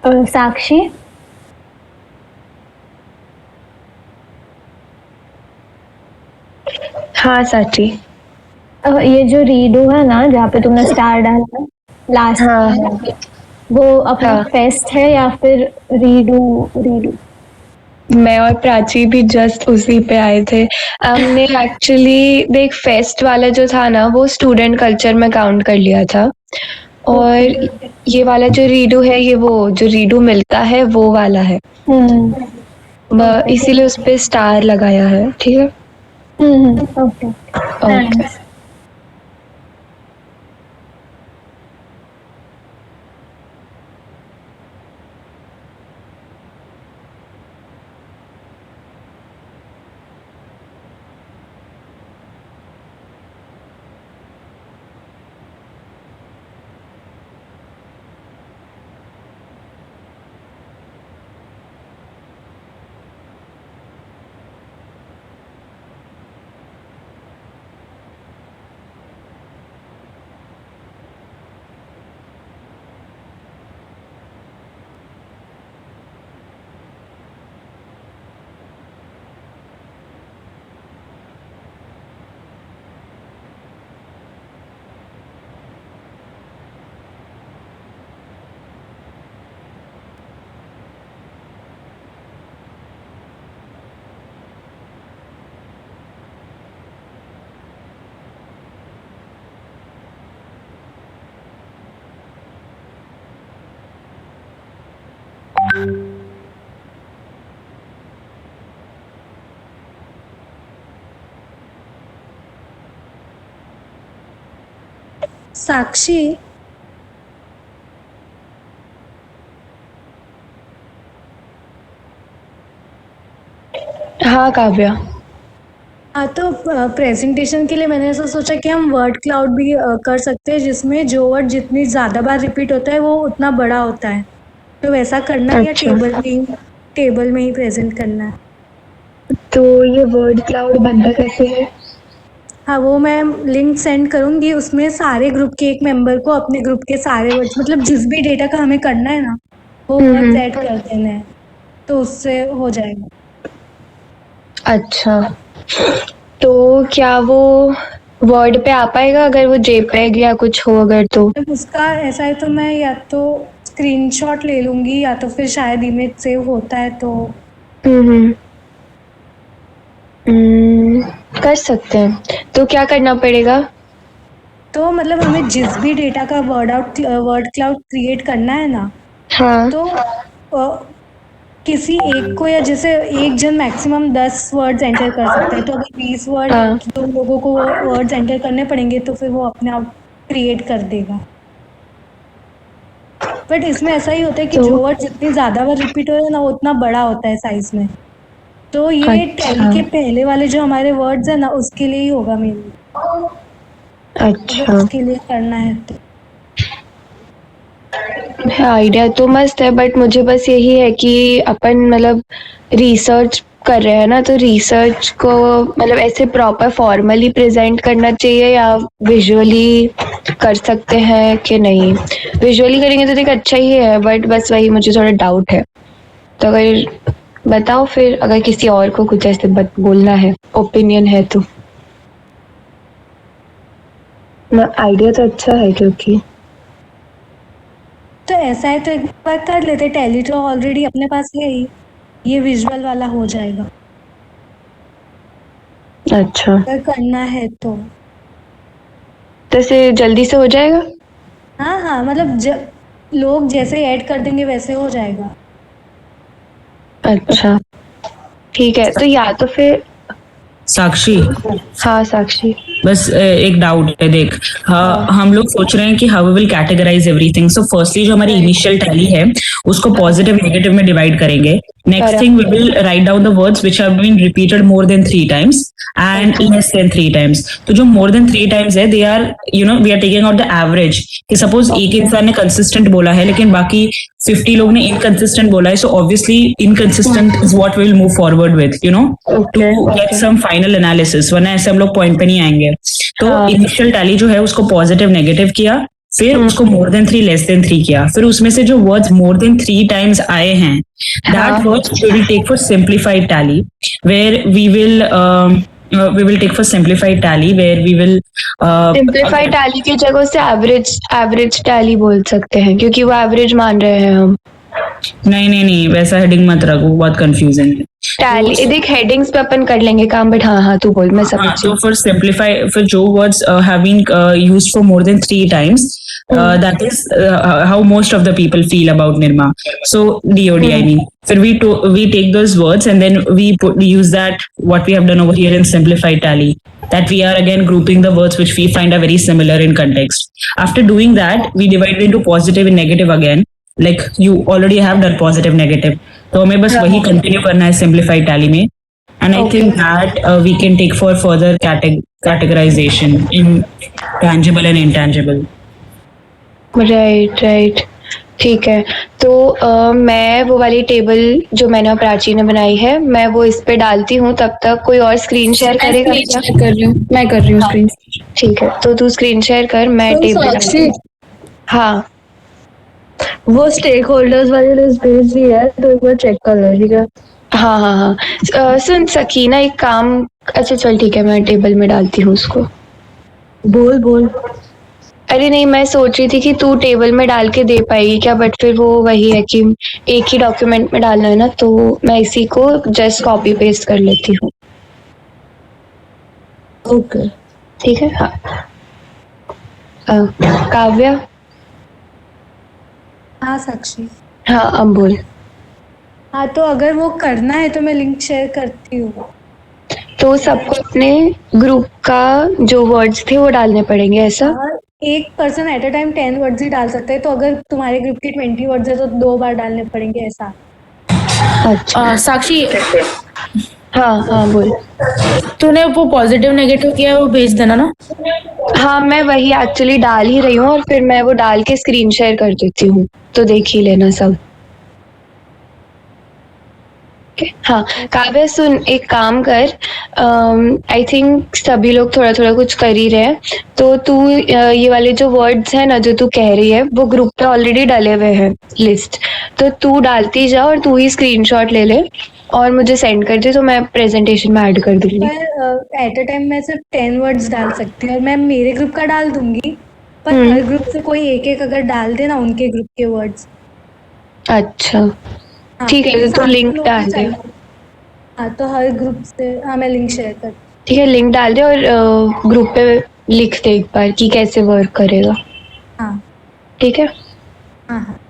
साक्षी, हाँ साक्षी। ये जो रीडू है ना जहाँ पे तुमने स्टार डाला लास्ट, हाँ वो अपना हाँ। फेस्ट है या फिर रीडू? रीडू मैं और प्राची भी जस्ट उसी पे आए थे। हमने एक्चुअली देख फेस्ट वाला जो था ना वो स्टूडेंट कल्चर में काउंट कर लिया था, और ये वाला जो रीडू है ये वो जो रीडू मिलता है वो वाला है, इसीलिए उस पे स्टार लगाया है। ठीक है, ओके। ओके। साक्षी, हाँ काव्या। हाँ तो प्रेजेंटेशन के लिए मैंने ऐसा सोचा कि हम वर्ड क्लाउड भी कर सकते हैं, जिसमें जो वर्ड जितनी ज़्यादा बार रिपीट होता है वो उतना बड़ा होता है। तो वैसा करना है या अच्छा। टेबल में ही प्रेजेंट करना है? तो ये वर्ड क्लाउड बनता कैसे है? हाँ वो मैं लिंक सेंड करूँगी, उसमें सारे ग्रुप के एक मेंबर को अपने ग्रुप के सारे वर्ड्स, मतलब जिस भी डेटा का हमें करना है ना वो वर्ड्स ऐड कर देना है, तो उससे हो जाएगा। अच्छा, तो क्या वो वर्ड पे आ पाएगा अगर वो जेपेग या कुछ हो अगर? तो जब उसका ऐसा है तो मैं या तो स्क्रीनशॉट ले लूँगी या तो फिर शायद इमेज सेव होता है तो हम्म कर सकते हैं। तो क्या करना पड़ेगा? तो मतलब हमें जिस भी डेटा का वर्ड क्लाउड क्रिएट करना है ना, हाँ तो किसी एक को, या जैसे एक जन मैक्सिमम 10 वर्ड्स एंटर कर सकता है, तो अगर 20 वर्ड हाँ। दो लोगों को वर्ड्स एंटर करने पड़ेंगे तो फिर वो अपने आप क्रिएट कर देगा। बट इसमें ऐसा ही होता है कि जो वर्ड जितनी ज़्यादा बार रिपीट हो रहा है ना वो उतना बड़ा होता है साइज में। तो ये टैली के पहले वाले जो हमारे वर्ड्स है ना उसके लिए ही होगा मेनली, अच्छा, उसके लिए करना है तो। आइडिया तो मस्त है, बट मुझे बस यही है कि अपन मतलब रिसर्च कर रहे हैं ना, तो रिसर्च को मतलब ऐसे प्रॉपर फॉर्मली प्रेजेंट करना चाहिए या विजुअली कर सकते हैं कि नहीं? विजुअली करेंगे तो देख अच्छा ही है, बट बस वही मुझे थोड़ा डाउट है। तो अगर बताओ फिर, अगर किसी और को कुछ ऐसे बोलना है, ओपिनियन है तो। आइडिया तो अच्छा है क्योंकि तो ऐसा है तो एक बार कर लेते, टैली तो ऑलरेडी अपने पास है ही, ये विजुअल वाला हो जाएगा अच्छा, अगर करना है तो। इसे जल्दी से हो जाएगा? हाँ हाँ, मतलब लोग जैसे ऐड कर देंगे वैसे हो जाएगा। अच्छा ठीक है, तो या तो फिर साक्षी, हाँ साक्षी। बस एक डाउट है देख, हम लोग सोच रहे हैं कि how we will categorise everything. So firstly जो हमारी इनिशियल टैली है उसको पॉजिटिव नेगेटिव में डिवाइड करेंगे। Next thing we will write down the words which have been repeated more than 3 times and less than 3 times। तो जो more than 3 times है, they are we are taking out the average, कि suppose एक इंसान ने consistent बोला है लेकिन बाकी 50 लोग ने इनकंसिस्टेंट बोला है, so obviously inconsistent is what we will move forward with, to get some final analysis, वरना ऐसे हम लोग पॉइंट पे नहीं आएंगे। तो इनिशियल टैली जो है उसको पॉजिटिव नेगेटिव किया, फिर उसको मोर देन 3 लेस देन 3 किया, फिर उसमें से जो वर्ड्स मोर देन 3 टाइम्स आए हैं, that words we will take for simplified tally, where we will take for simplified tally where we will simplified tally की जगह से एवरेज टैली बोल सकते हैं, क्योंकि वो एवरेज मान रहे हैं हम। नहीं, वैसा हेडिंग मत रखो, बहुत कंफ्यूजिंग है। टैली देख, हेडिंग्स पे अपन कर लेंगे काम, बट हाँ तू बोल, मैं समझ तो फॉर सिंप्लीफाई, for जो words have been used for more than 3 times, that is how most of the people feel about Nirma. So DOD, I mean. So we take those words and then we use that, what we have done over here in simplified tally, that we are again grouping the words which we find are very similar in context. After doing that, we divide it into positive and negative again. Like you already have done positive negative, तो हमें बस वही continue करना है simplified tally में. And I think that we can take for further categorization in tangible and intangible. Right, ठीक है। तो मैं वो वाली टेबल जो मैंने और प्राची ने बनाई है, मैं वो इस पे डालती हूँ। तब तक कोई और स्क्रीन शेयर करेगा क्या? मैं कर रही हूँ स्क्रीन। ठीक है, तो तू स्क्रीन शेयर कर, मैं टेबल। हाँ, वो स्टेक होल्डर्स वाली लिस्ट भेज दी है, तो एक बार चेक कर लो, ठीक है? हाँ। सुन सकीना, एक काम, अच्छा चल ठीक है, मैं टेबल में डालती हूँ उसको। बोल। अरे नहीं, मैं सोच रही थी कि तू टेबल में डाल के दे पाएगी क्या, बट फिर वो वही है कि एक ही डॉक्यूमेंट में डालना है ना, तो मैं इसी को जस्ट कॉपी पेस्ट कर लेती हूँ। ओके, ठीक है। हाँ, काव्या। हाँ साक्षी। हाँ, अब बोल। हाँ, तो अगर वो करना है तो मैं लिंक शेयर करती हूँ। तो सबको अपने ग्रुप का जो वर्ड्स थे वो डालने पड़ेंगे, ऐसा? और एक person at a time 10 words ही डाल सकता है, तो अगर तुम्हारे ग्रुप के 20 वर्ड्स है तो 2 बार डालने पड़ेंगे, ऐसा। अच्छा, साक्षी, हाँ बोल। तूने वो पॉजिटिव नेगेटिव किया है, वो भेज देना ना। हाँ, मैं वही एक्चुअली डाल ही रही हूँ, और फिर मैं वो डाल के स्क्रीन शेयर कर देती हूँ, तो देख ही लेना सब। हाँ काव्या, सुन, एक काम कर, आई थिंक सभी लोग थोड़ा थोड़ा कुछ कर ही रहे हैं, तो तू ये वाले जो वर्ड्स हैं ना जो तू कह रही है, वो ग्रुप पे ऑलरेडी डले हुए हैं लिस्ट, तो तू डालती जा और तू ही स्क्रीनशॉट ले ले और मुझे सेंड कर दे, तो मैं प्रेजेंटेशन में ऐड कर दूंगी। पर एट अ टाइम मैं सिर्फ 10 वर्ड्स डाल सकती हूँ, और मैं मेरे ग्रुप का डाल दूंगी, पर हर ग्रुप से कोई एक एक अगर डाल दे ना उनके ग्रुप के वर्ड्स। अच्छा, ठीक है, तो लिंक डाल दे। हाँ, तो हर ग्रुप से, हाँ मैं लिंक शेयर कर। ठीक है, लिंक डाल दे और ग्रुप पे लिख दे एक बार कि कैसे वर्क करेगा। हाँ ठीक है। हाँ।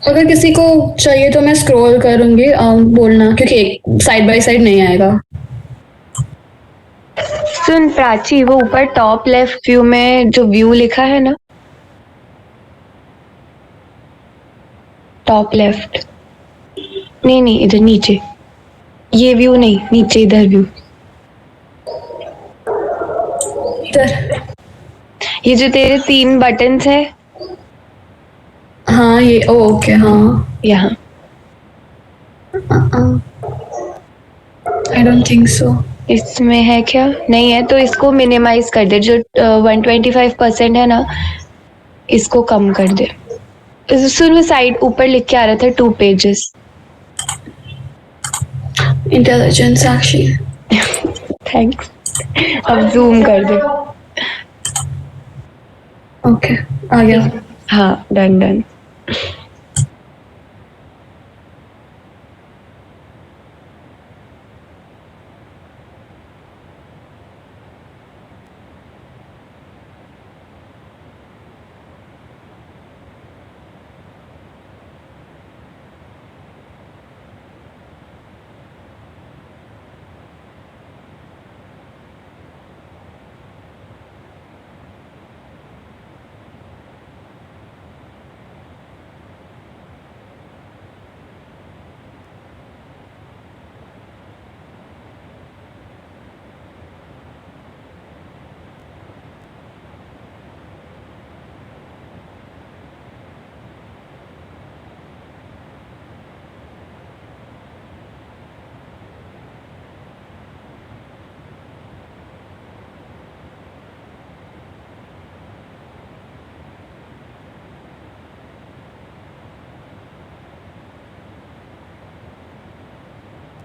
अगर किसी को चाहिए तो मैं स्क्रॉल करूंगी, बोलना, क्योंकि साइड बाय साइड नहीं आएगा। सुन प्राची, वो ऊपर टॉप लेफ्ट व्यू में जो व्यू लिखा है ना, टॉप लेफ्ट, नहीं इधर नीचे, ये व्यू नहीं, नीचे इधर व्यू, इधर। ये जो तेरे 3 बटन्स है, हाँ ये, ओके, हाँ यहाँ। I don't think so. इसमें है क्या? नहीं है, तो इसको मिनिमाइज कर दे, जो 125% है ना, इसको कम कर दे। सुन, साइड ऊपर लिख के आ रहा था 2 पेजेस। इंटेलिजेंस साक्षी। थैंक्स। अब जूम कर दे। ओके, आ गया। हाँ, डन।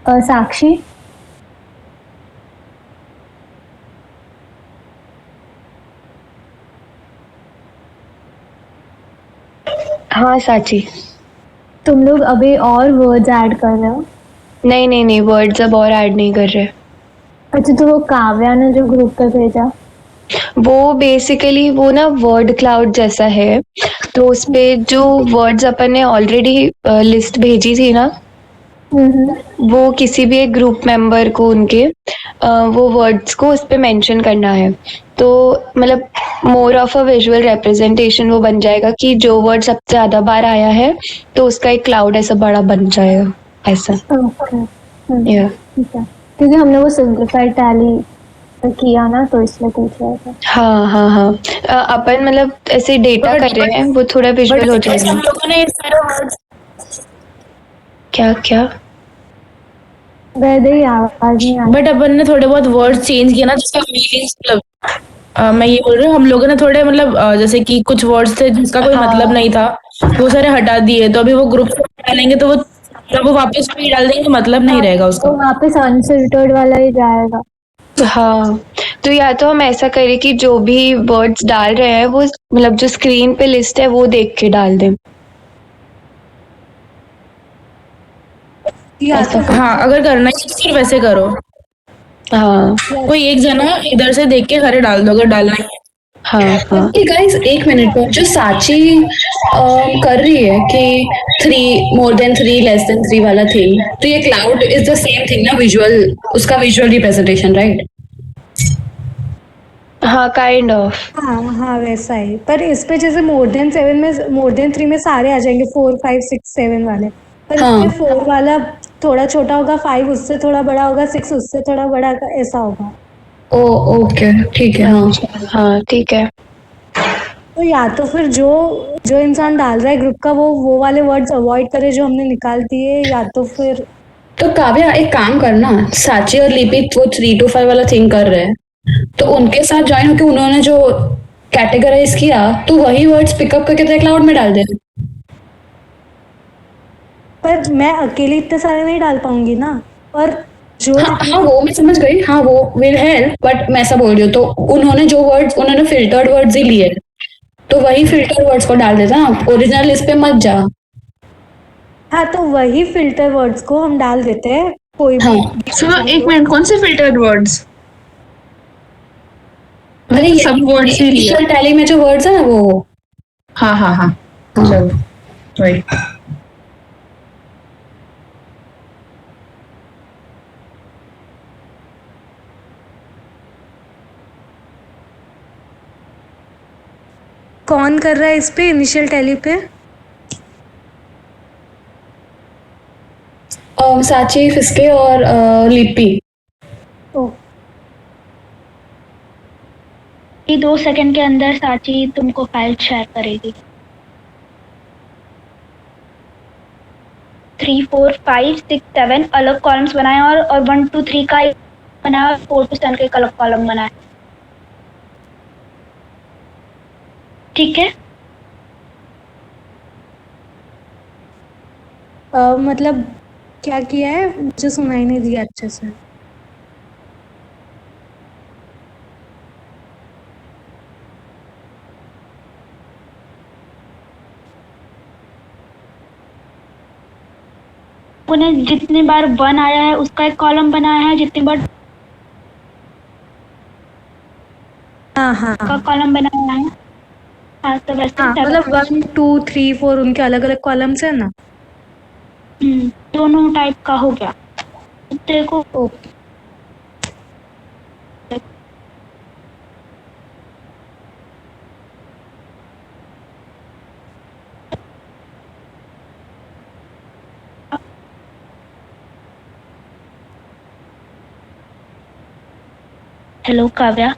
साक्षी। हाँ साची। तुम लोग अभी और वर्ड्स ऐड कर रहे हो? नहीं नहीं नहीं, वर्ड्स अब और ऐड नहीं कर रहे। अच्छा, तो वो काव्या ने जो ग्रुप पे भेजा, वो बेसिकली वो ना वर्ड क्लाउड जैसा है, तो उसपे जो वर्ड्स अपन ने ऑलरेडी लिस्ट भेजी थी ना, वो किसी भी एक ग्रुप मेंबर को उनके वो वर्ड्स को उस पे मेंशन करना है। तो मतलब more of a visual representation वो बन जाएगा कि जो वर्ड सबसे ज्यादा बार आया है तो उसका एक क्लाउड ऐसा बड़ा बन जाएगा ऐसा। ओके। या ठीक है, क्योंकि हमने वो सिंप्लीफाइड टैली किया ना, तो इसलिए पूछ रहे थे। हाँ हाँ हाँ, अपन मतलब ऐसे डेटा कर रहे हैं, वो थोड़ा विजुअल हो जाएगा। हम लोगों ने ये सारे वर्ड्स क्या क्या? वैसे ही आवाज नहीं आ बट अपन ने थोड़े बहुत वर्ड्स चेंज किया ना, जिसका मीनिंग्स मतलब मैं ये बोल रही हूँ, हम लोगों ने थोड़े मतलब जैसे कि कुछ वर्ड्स थे जिसका कोई मतलब नहीं था, वो सारे हटा दिए। तो अभी वो ग्रुप में डालेंगे तो वो जब वो वापस भी डाल देंगे तो मतलब नहीं रहेगा उसका। तो वापस अनफिल्टर्ड वाला ही जाएगा। हाँ, तो या तो हम ऐसा करें कि जो भी वर्ड्स डाल रहे हैं वो मतलब जो स्क्रीन पे लिस्ट है वो देख के डाल दें। या तो हाँ, अगर करना है तो फिर वैसे करो। हाँ कोई एक जना इधर से देख के सारे डाल दो अगर डालना है। हाँ हाँ। गाइस एक मिनट पर जो साची कर रही है कि 3 more than 3 less than 3 वाला थिंग, तो ये cloud is the same thing ना, विजुअल, उसका विजुअल रिप्रेजेंटेशन, राइट? हाँ काइंड ऑफ। हाँ हाँ वैसा ही, पर इस पे जैसे मोर देन 3 में सारे आ जाएंगे, 4 5 6 7 वाले। पर हाँ। इसमें 4 वाला थोड़ा छोटा होगा, 5 उससे थोड़ा बड़ा होगा, 6 उससे थोड़ा बड़ा होगा, ऐसा होगा। ओ ओके, ठीक है। हाँ हाँ ठीक है। तो या तो फिर जो जो इंसान डाल रहा है ग्रुप का वो वाले वर्ड्स अवॉइड करे जो हमने निकाल दिए, या तो फिर तो काव्या एक काम करना, साची और लिपि वो 3 to 5 वाला थिंग कर रहे हैं, तो उनके साथ ज्वाइन होकर उन्होंने जो कैटेगराइज किया तो वही वर्ड्स पिकअप करके तेरे क्लाउड में डाल दे। पर मैं अकेले इतने सारे नहीं डाल पाऊंगी ना। और जो हाँ वो मैं समझ गई, हाँ वो विल हेल्प, बट मैं ऐसा बोल रही हूँ तो उन्होंने जो वर्ड्स, उन्होंने फिल्टर्ड वर्ड्स ही लिए, तो वही फिल्टर्ड वर्ड्स को डाल देता ना, ओरिजिनल लिस्ट पे मत जा। हाँ, तो वही फिल्टर वर्ड्स को हम डाल देते हैं कोई भी। हाँ सुनो एक मिनट, कौन से फिल्टर्ड वर्ड्स? अरे ये सब वर्ड्स ही लिया। इनिशियल टैली में जो वर्ड्स है ना वो। हाँ हाँ हाँ, चलो वही। कौन कर रहा है इस पे इनिशियल टैली पे? साची, फिस्के और लिपि। ओ, ये 2 सेकंड के अंदर साची तुमको फाइल शेयर करेगी। 3 4 5 6 7 अलग कॉलम्स बनाए, और 1 2 3 का एक बनाया, और 4 to 10 का एक अलग कॉलम बनाया। ठीक है। मतलब क्या किया है, मुझे सुनाई नहीं दिया अच्छे से। उन्हें जितने बार 1 आया है उसका एक कॉलम बनाया है, जितनी बार हाँ हाँ का कॉलम बनाया है। हाँ, तो वैसे हाँ, मतलब 1 2 3 4 उनके अलग अलग कॉलम्स है ना। दोनों टाइप का हो गया। तेरे को ओके। हेलो काव्या।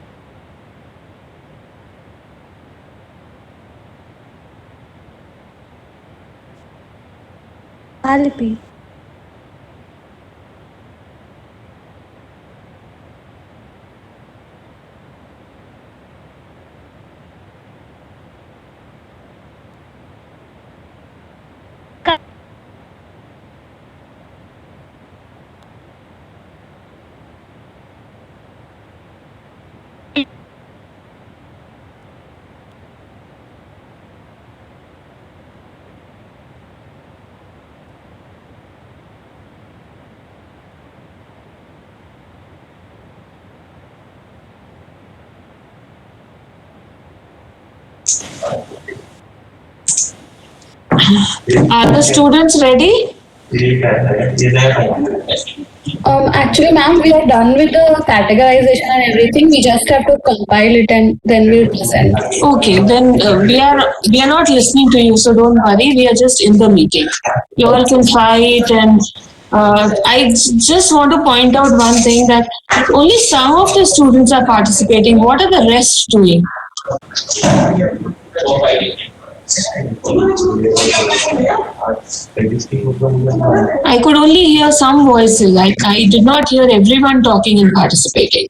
हाँ लिपि। Are the students ready? Actually, ma'am, we are done with the categorization and everything. We just have to compile it and then we'll present. Okay, then we are not listening to you, so don't worry. We are just in the meeting. You all can fight, and just want to point out one thing, that only some of the students are participating. What are the rest doing? I could only hear some voices. I did not hear everyone talking and participating.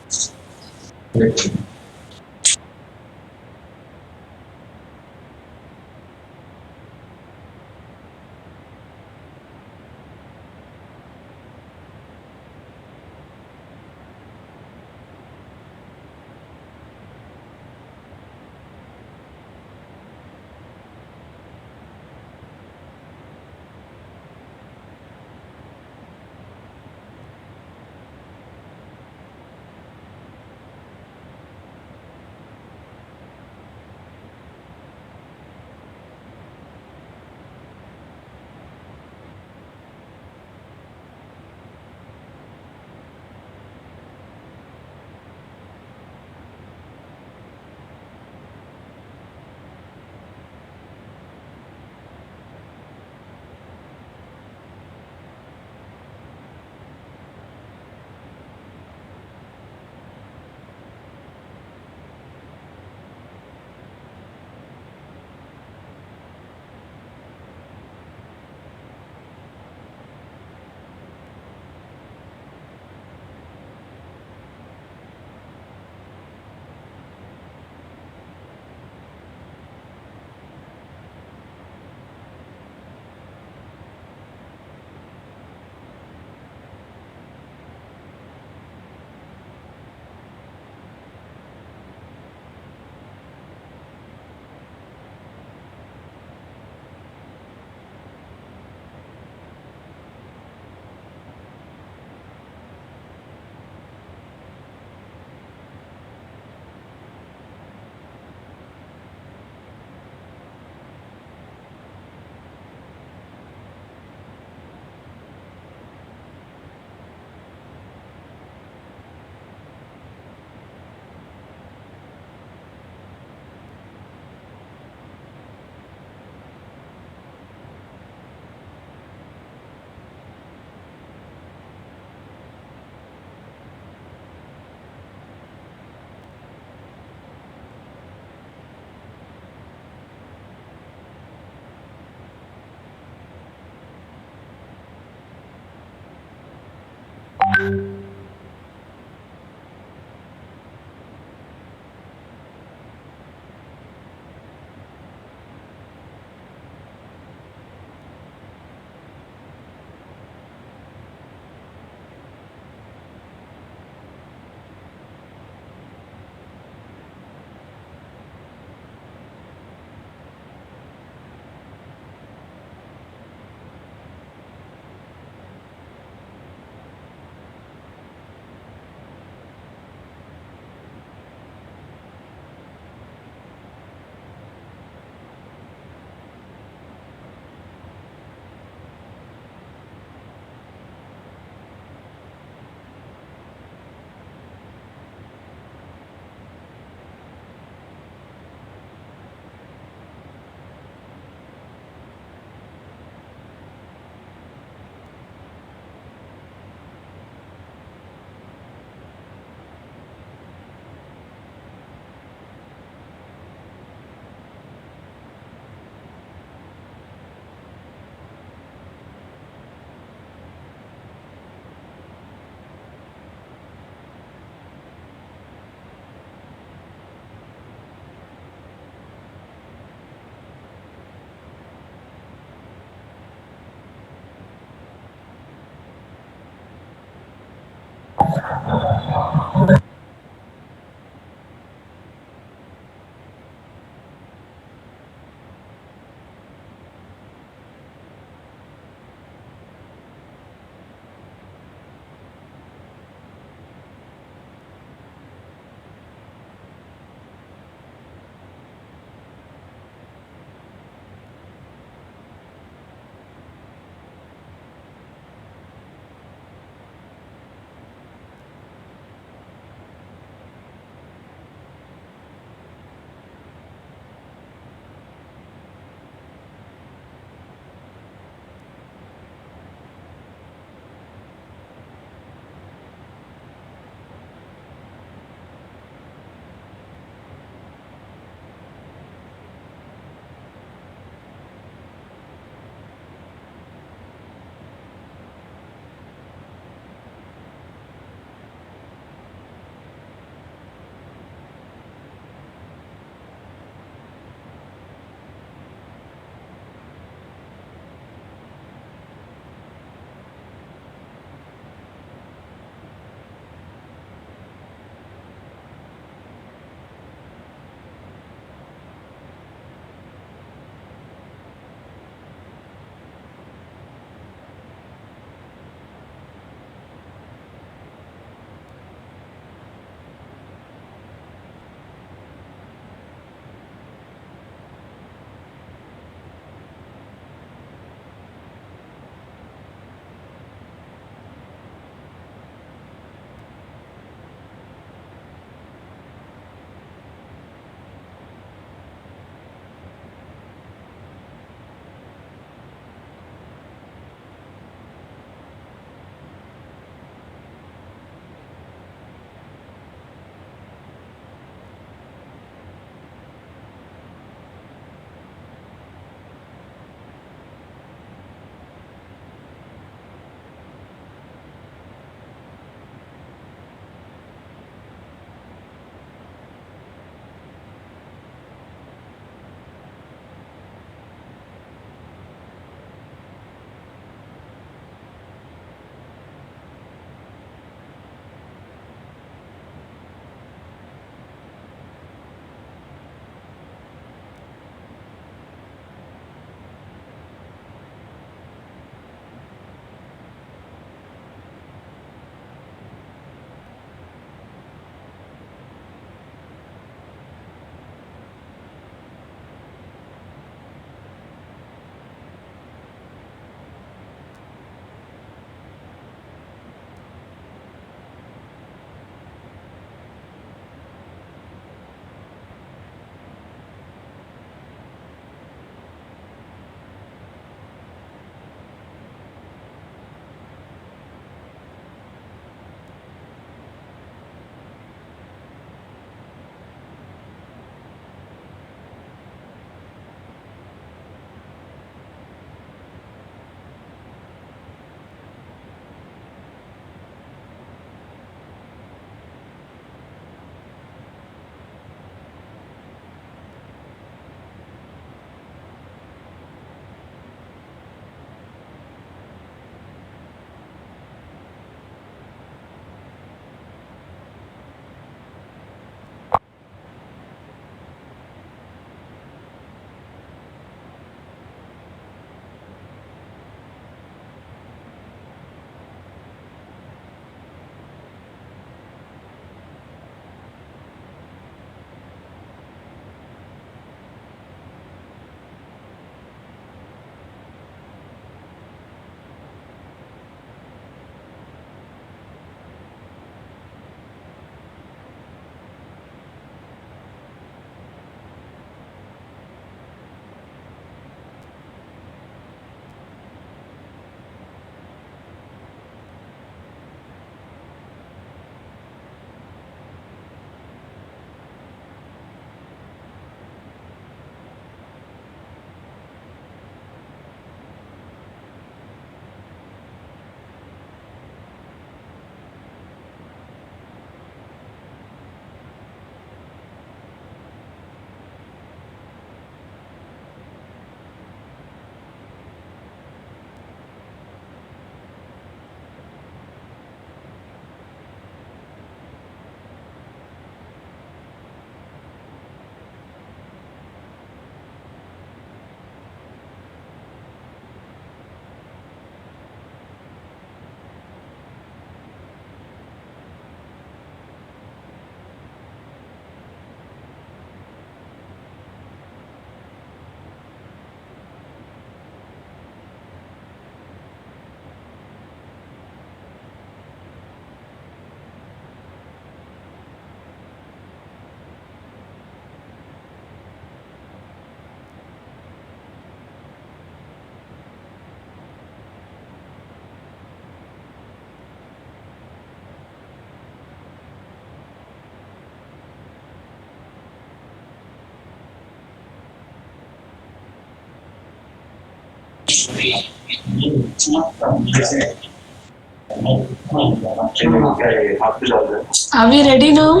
Are we ready now?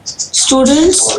Students?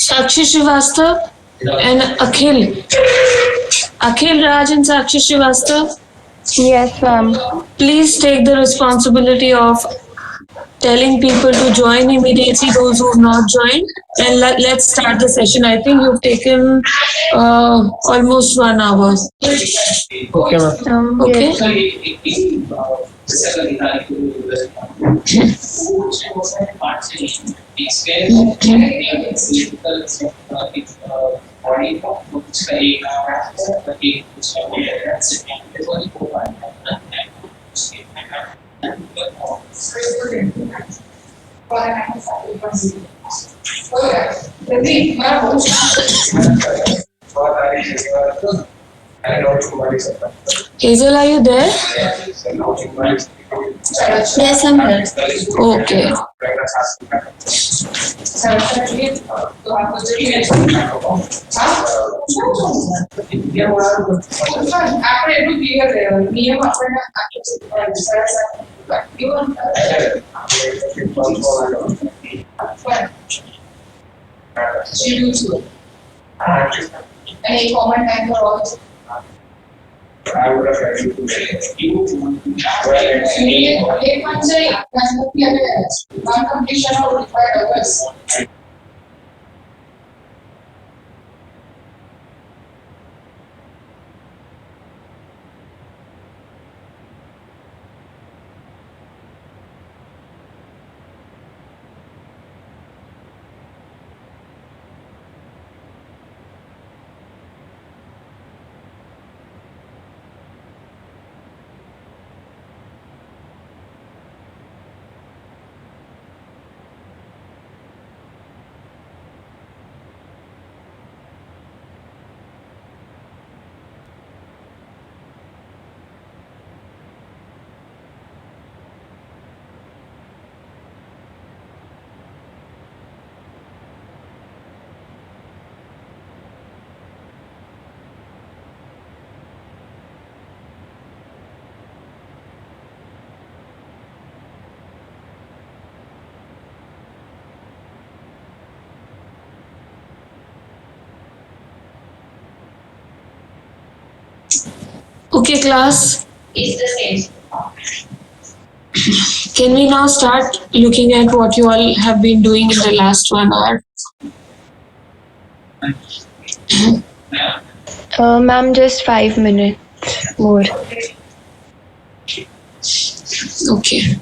Sakshi Srivastava and Akhil. Akhil Raj and Sakshi Srivastava, Yes, ma'am. please take the responsibility of telling people to join immediately, those who have not joined, and let's start the session. I think you've taken almost 1 hour. Okay, ma'am. Okay. Hazel, are you there? Yes, I'm here. Okay. Any comment time for all? I would have actually to Eight months non-completion of required hours. Okay, class. It's the same. Can we now start looking at what you all have been doing in the last 1 hour? Ma'am, just 5 minutes more. Okay.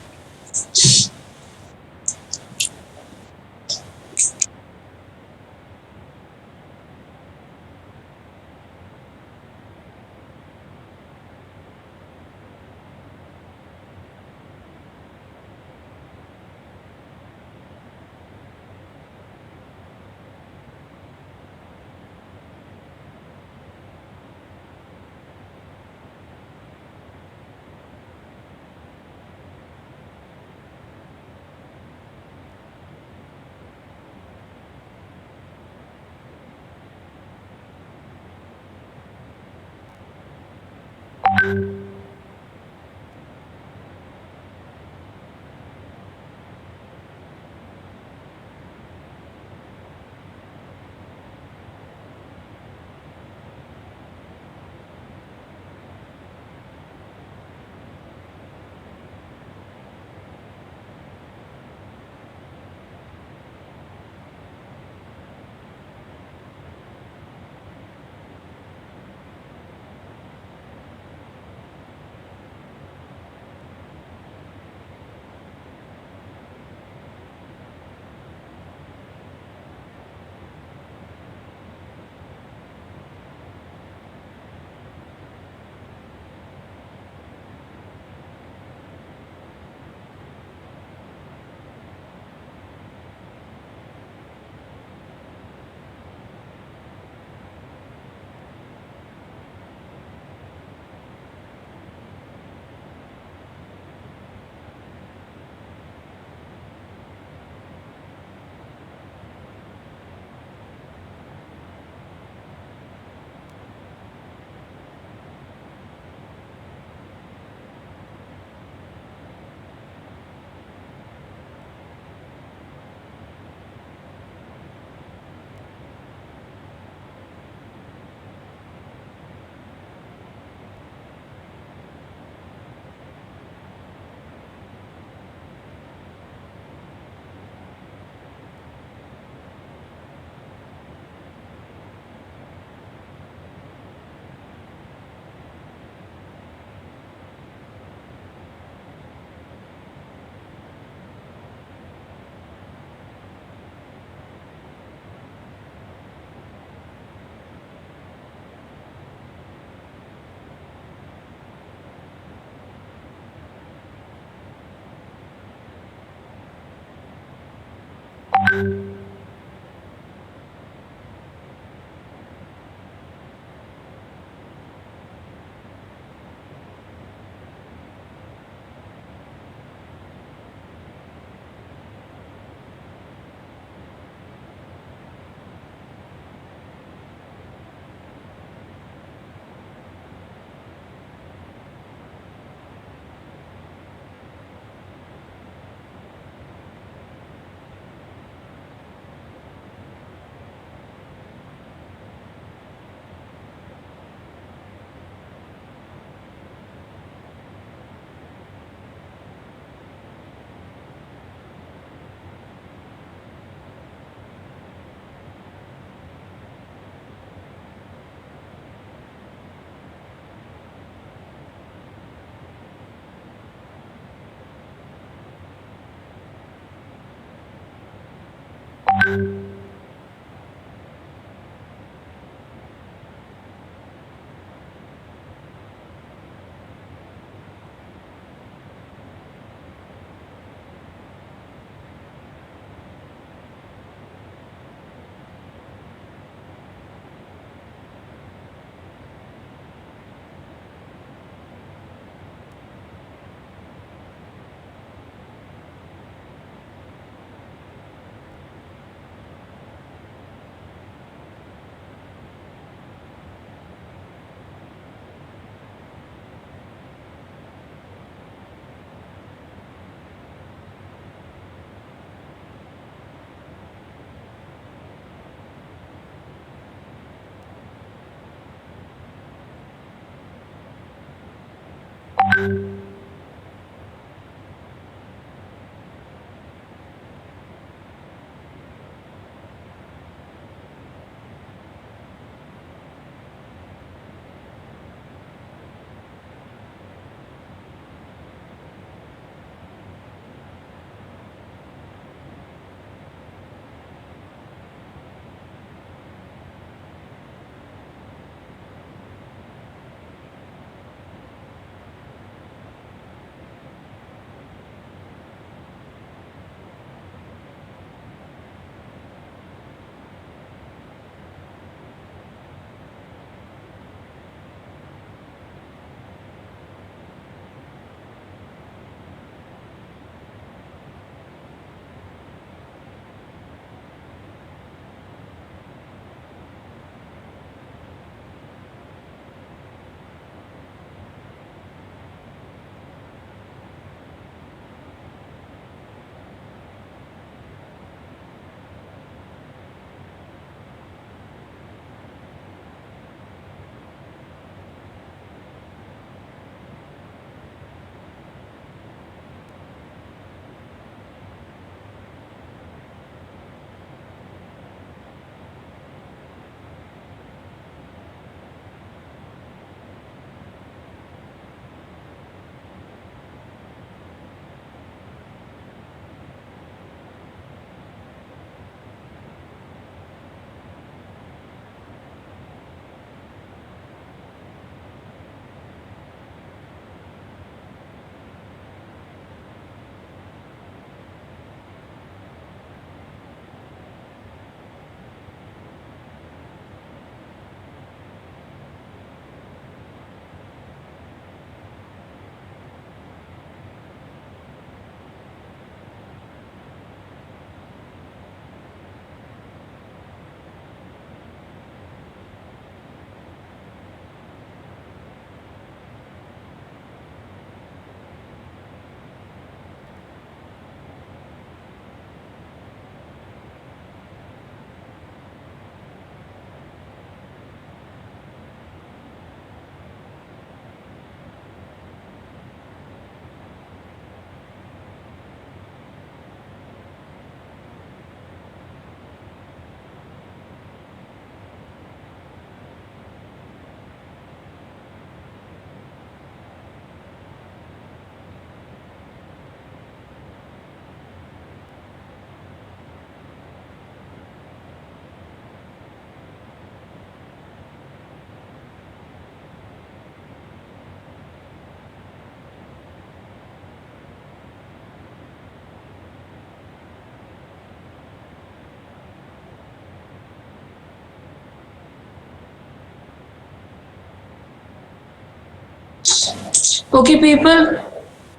Okay, people,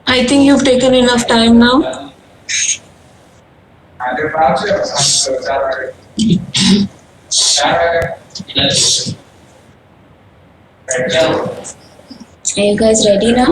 I think you've taken enough time now. आगे बात से 4 Are you guys ready now?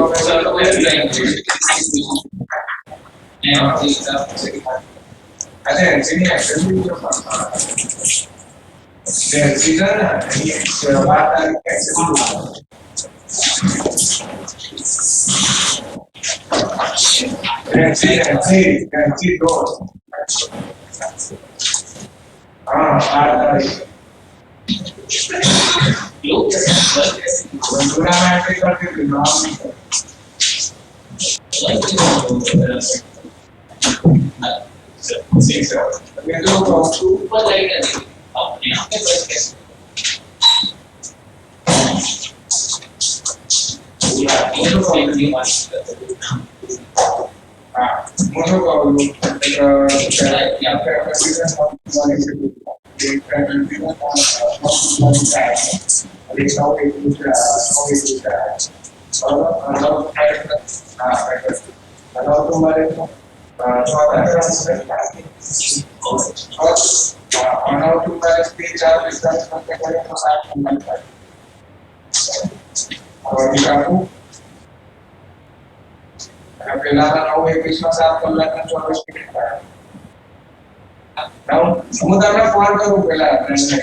હું તમને phone કરું પેલા ફ્રેન્ડને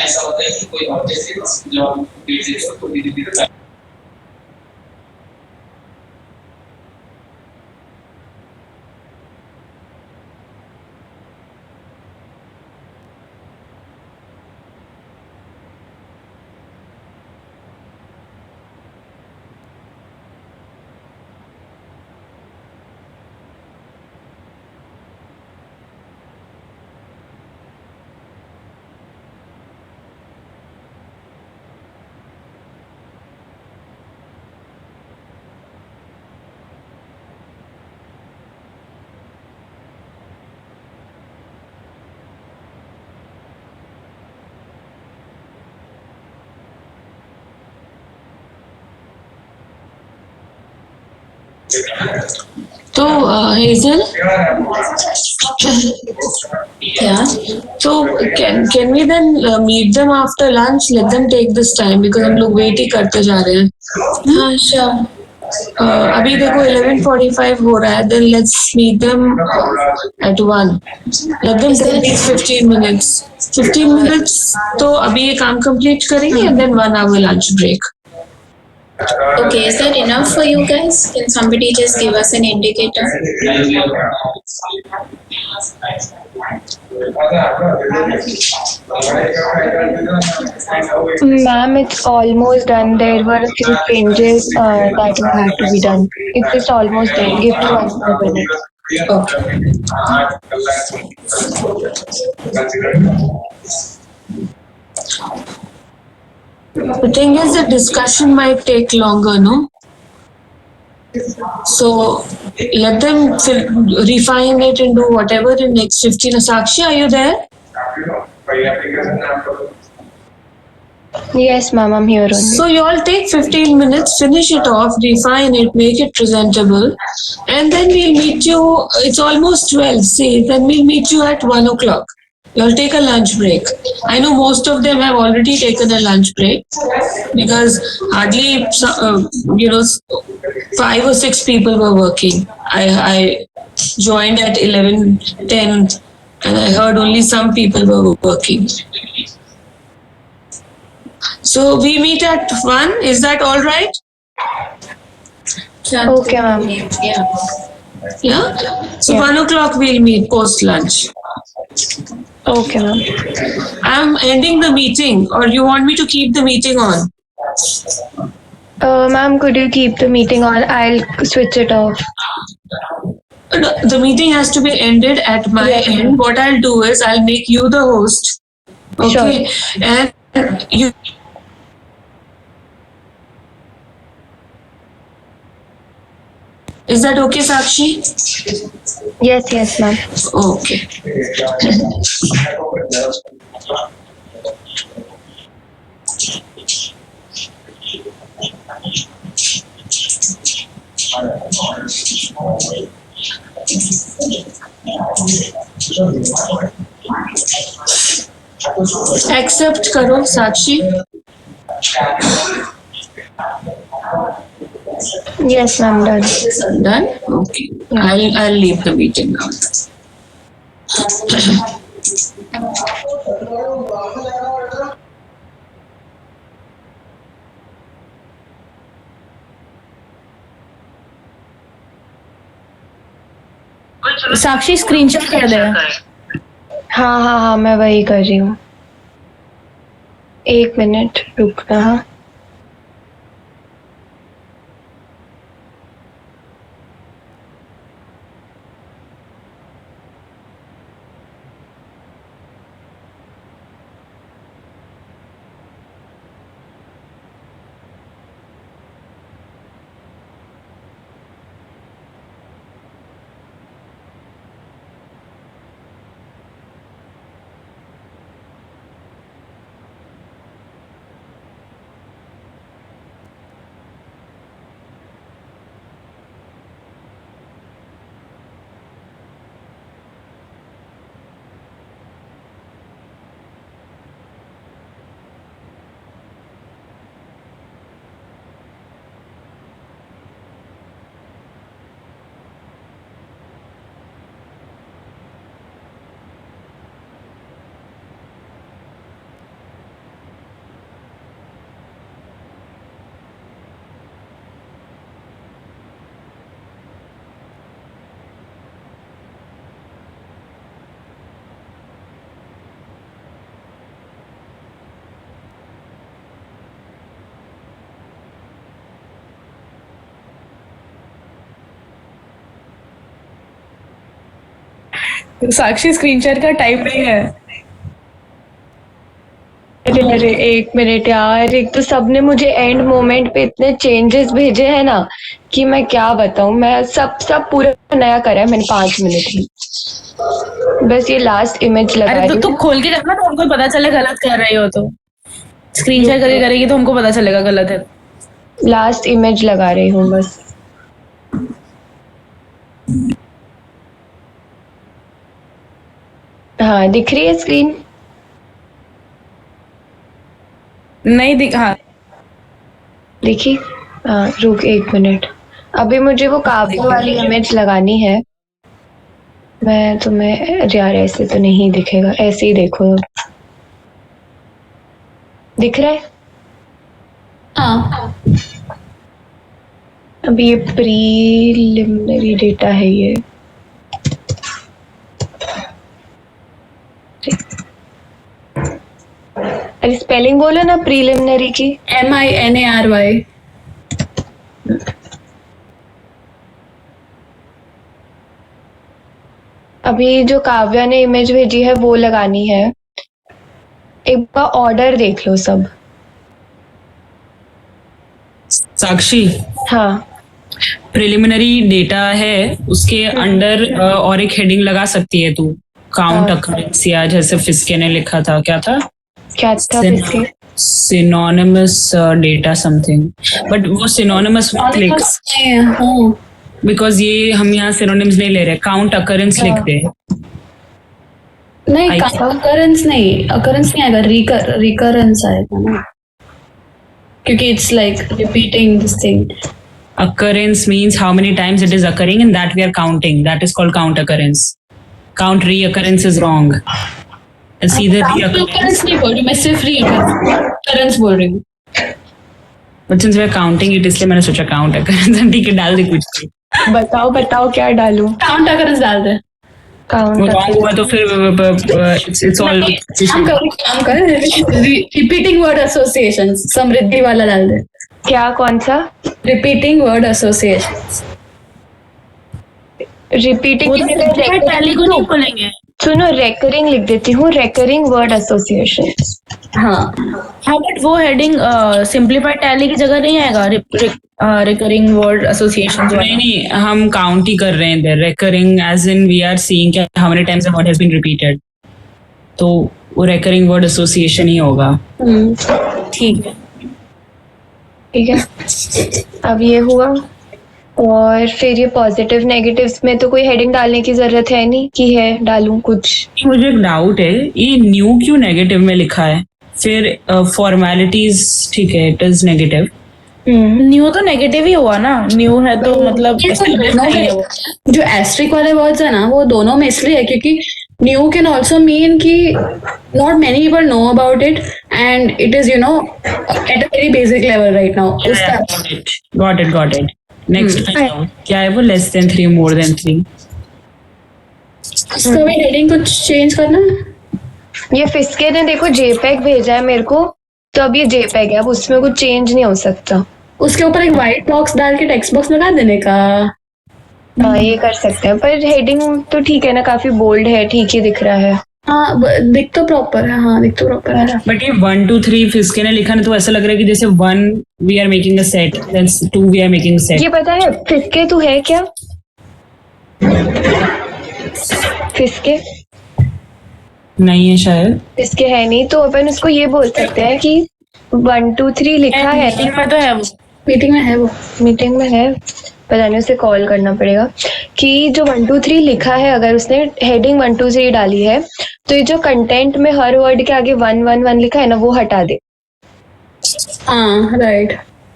ऐसा होता है कि कोई ऑब्जेक्ट जो तो धीरे-धीरे So, Hazel, Yeah. so can we then meet them after lunch? Let them take this time because हम लोग wait ही करते जा रहे हैं. हाँ, sure. अभी देखो 11:45 हो रहा है. Then let's meet them at 1. Let them take these 15 minutes. 15 minutes. तो अभी ये काम complete करेंगे and then 1 hour lunch break. Okay, is that enough for you guys? Can somebody just give us an indicator? Ma'am, it's almost done. There were a few changes that had to be done. It's just almost there. Give me 1 more minute. The thing is, the discussion might take longer, no? So let them refine it and do whatever in next 15. Sakshi, are you there? Yes, ma'am, I'm here only. So you all take 15 minutes, finish it off, refine it, make it presentable, and then we'll meet you. It's almost 12. See, then we'll meet you at 1 o'clock. You'll take a lunch break. I know most of them have already taken a lunch break because hardly, 5 or 6 people were working. I joined at 11:10, and I heard only some people were working. So we meet at 1. Is that all right? Okay, ma'am. Yeah. Yeah? So Yeah. 1 o'clock we'll meet post lunch. Okay, ma'am. I'm ending the meeting, or you want me to keep the meeting on? Ma'am, could you keep the meeting on? I'll switch it off. No, the meeting has to be ended at my end. What I'll do is I'll make you the host. Okay. And you. Is that okay, Sakshi? Yes, ma'am. Okay. Accept करो साक्षी. Yes, ma'am, done. Done? Okay. I'll leave the meeting now. Sakshi screenshot कर दे. हाँ, मैं वही कर रही हूँ. 1 minute रुकना. हाँ. साक्षी स्क्रीनशॉट का टाइप नहीं है. अरे 1 मिनट यार, एक तो सबने मुझे एंड मोमेंट पे इतने चेंजेस भेजे हैं ना कि मैं क्या बताऊं. मैं सब पूरा नया करा है मैंने 5 मिनट में. बस ये लास्ट इमेज लगा अरे रही तू हूँ. खोल के करना तो हमको पता चले गलत कर रही हो तो. स्क्रीनशॉट करके करेगी तो हमको पता चलेगा गलत है. लास्ट इमेज लगा रही हूँ बस. हाँ, दिख रही है स्क्रीन? नहीं दिख. हाँ देखी. हाँ, रुक 1 मिनट. अभी मुझे वो काव्य वाली इमेज लगानी है. मैं तुम्हें यार ऐसे तो नहीं दिखेगा, ऐसे ही देखो. दिख रहा है? हाँ. अभी ये प्रीलिमिनरी डेटा है ये. अरे स्पेलिंग बोलो ना प्रीलिमिनरी की. MINARY. अभी जो काव्या ने इमेज भेजी है वो लगानी है. एक बार ऑर्डर देख लो सब. साक्षी, हाँ, प्रिलिमिनरी डेटा है, उसके अंडर और एक हेडिंग लगा सकती है तू. काउंट अकरेंस या जैसे फिस्के ने लिखा था, क्या था? क्या था इसके? synonymous data something, but वो synonymous मत लिख because ये हम यहाँ synonyms नहीं ले रहे, count occurrence लिखते हैं। नहीं, occurrence नहीं आएगा, recurrence आएगा ना, क्योंकि it's like repeating this thing. Occurrence means how many times it is occurring and that we are counting, that is called count occurrence. Count reoccurrence is wrong. सीधे reoccurrence नहीं बोल रही मैं, सिर्फ reoccurrence बोल रही हूँ। But since we are counting it, इसलिए मैंने सोचा count occurrence, ठीक है डाल दे कुछ। बताओ क्या डालूं? count occurrence डाल दे। वो wrong हुआ तो फिर it's all काम कर repeating word associations, समृद्धि वाला डाल दे। क्या, कौन सा? repeating word associations। Repeating tally को नहीं बोलेंगे। सुनो, रेकरिंग लिख देती हूँ, रेकरिंग वर्ड एसोसिएशन। हाँ बट वो हेडिंग सिंप्लीफाइड टैली की जगह नहीं आएगा, रिकरिंग वर्ड एसोसिएशन। नहीं, हम काउंट ही कर रहे हैं इधर, recurring as in we are seeing how many times the word has been repeated, तो वो रिकरिंग वर्ड एसोसिएशन ही होगा। ठीक है, अब ये हुआ। और फिर ये पॉजिटिव नेगेटिव्स में तो कोई हेडिंग डालने की जरूरत है नहीं कि है डालूं कुछ। मुझे एक डाउट है, ये न्यू क्यों नेगेटिव में लिखा है? फिर फॉर्मेलिटीज ठीक है, इट इज नेगेटिव। न्यू तो नेगेटिव ही हुआ ना, न्यू है तो मतलब जो एस्ट्रिक वाले वर्ड्स है ना, वो दोनों में इसलिए है क्योंकि न्यू कैन ऑल्सो मीन कि not many people know about it and it is at a very basic level right now. Got it. Next क्या है वो? Less than 3, more than 3। इसका भी हेडिंग कुछ चेंज करना है। ये फिस्के ने देखो जेपैग भेजा है मेरे को, तो अब ये जेपैग है, अब उसमें कुछ चेंज नहीं हो सकता। उसके ऊपर एक व्हाइट बॉक्स डाल के टेक्स्ट बॉक्स लगा देने का। हाँ ये कर सकते हैं, पर हेडिंग तो ठीक है ना, काफी बोल्ड है, ठीक ही दिख रहा है। हाँ दिख तो प्रॉपर है, हाँ दिख तो प्रॉपर है। बट ये 1 2 3 फिस्के ने लिखा ना, तो ऐसा लग रहा है कि जैसे 1 we are making a set, then 2 we are making a set. ये पता है फिस्के तो है क्या? फिस्के नहीं है शायद, फिस्के है नहीं, तो अपन उसको ये बोल सकते हैं कि 1 2 3 लिखा है। मीटिंग में तो है वो, मीटिंग में है वो, मीटिंग में है, पता नहीं, उसे कॉल करना पड़ेगा कि जो 1 2 3 लिखा है, अगर उसने हेडिंग 1 2 3 डाली है तो ये जो कंटेंट में हर वर्ड के आगे 1 1 1 लिखा है ना, वो हटा दे। हाँ राइट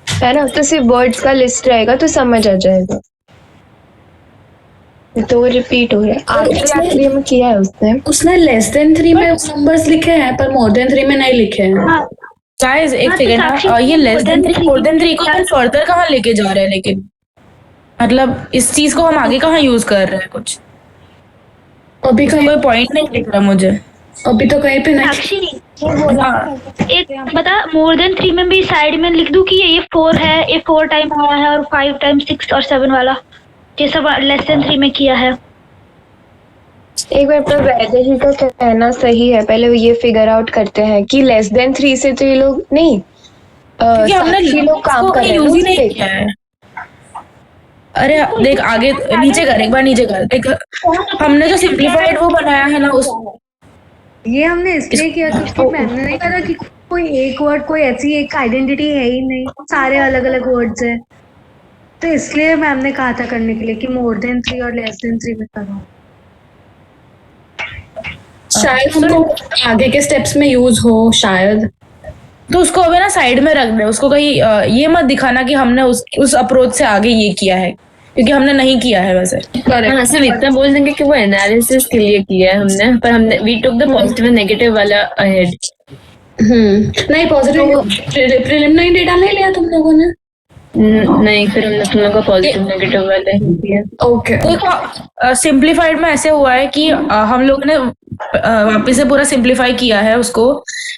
है ना, तो सिर्फ वर्ड्स का लिस्ट रहेगा तो समझ आ जाएगा। तो रिपीट हो रहा है, आखिरी में किया है उसने लेस देन 3 में नंबर्स लिखे हैं पर मोर देन 3 में नहीं लिखे हैं। गाइस एक सेकंड ना, ये लेस देन 3 मोर देन 3 को हम फर्दर कहाँ लेके जा रहे हैं? लेकिन मतलब इस चीज को हम आगे कहाँ यूज कर रहे हैं? कुछ अभी का कोई पॉइंट नहीं दिख रहा मुझे, अभी तो कहीं पे नहीं। एक बता, मोर देन 3 में भी साइड में लिख दूं कि ये 4 है, ये 4 टाइम आया है, और 5 टाइम 6 और 7 वाला ये सब लेस देन 3 में किया है। एक बार अपना वैदेही का कहना सही है, पहले ये फिगर आउट करते हैं कि लेस देन 3 से तो ये लोग नहीं, हमने लोग काम कर रहे हैं, यूज ही नहीं किया है। अरे देख आगे नीचे कर, एक बार नीचे कर, देख हमने जो सिंप्लीफाइड वो बनाया है ना, उस ये हमने इसलिए किया क्योंकि मैम ने नहीं कहा कि कोई एक वर्ड, कोई ऐसी एक आइडेंटिटी है ही नहीं, सारे अलग अलग वर्ड्स हैं, तो इसलिए मैम ने कहा था करने के लिए कि मोर देन 3 और लेस देन 3 में करो। शायद हमको आगे के स्टेप्स में यूज हो शायद, तो उसको अभी ना साइड में रख दे, उसको कहीं ये मत दिखाना कि हमने उस अप्रोच से आगे ये किया है, क्योंकि हमने नहीं किया है वैसे। हाँ, सिर्फ इतना बोल देंगे कि वो एनालिसिस के लिए किया है हमने, पर हमने we took the positive and negative वाला अहेड। नहीं पॉजिटिव प्रिलिमिनरी डेटा नहीं लिया तुम लोगों ने? नहीं, फिर हमने तुम लोगों को पॉजिटिव नेगेटिव वाला ही दिया। ओके देखो सिंप्लीफाइड में ऐसे हुआ है कि हम लोगों ने वापस से पूरा सिंप्लीफाई किया है उसको,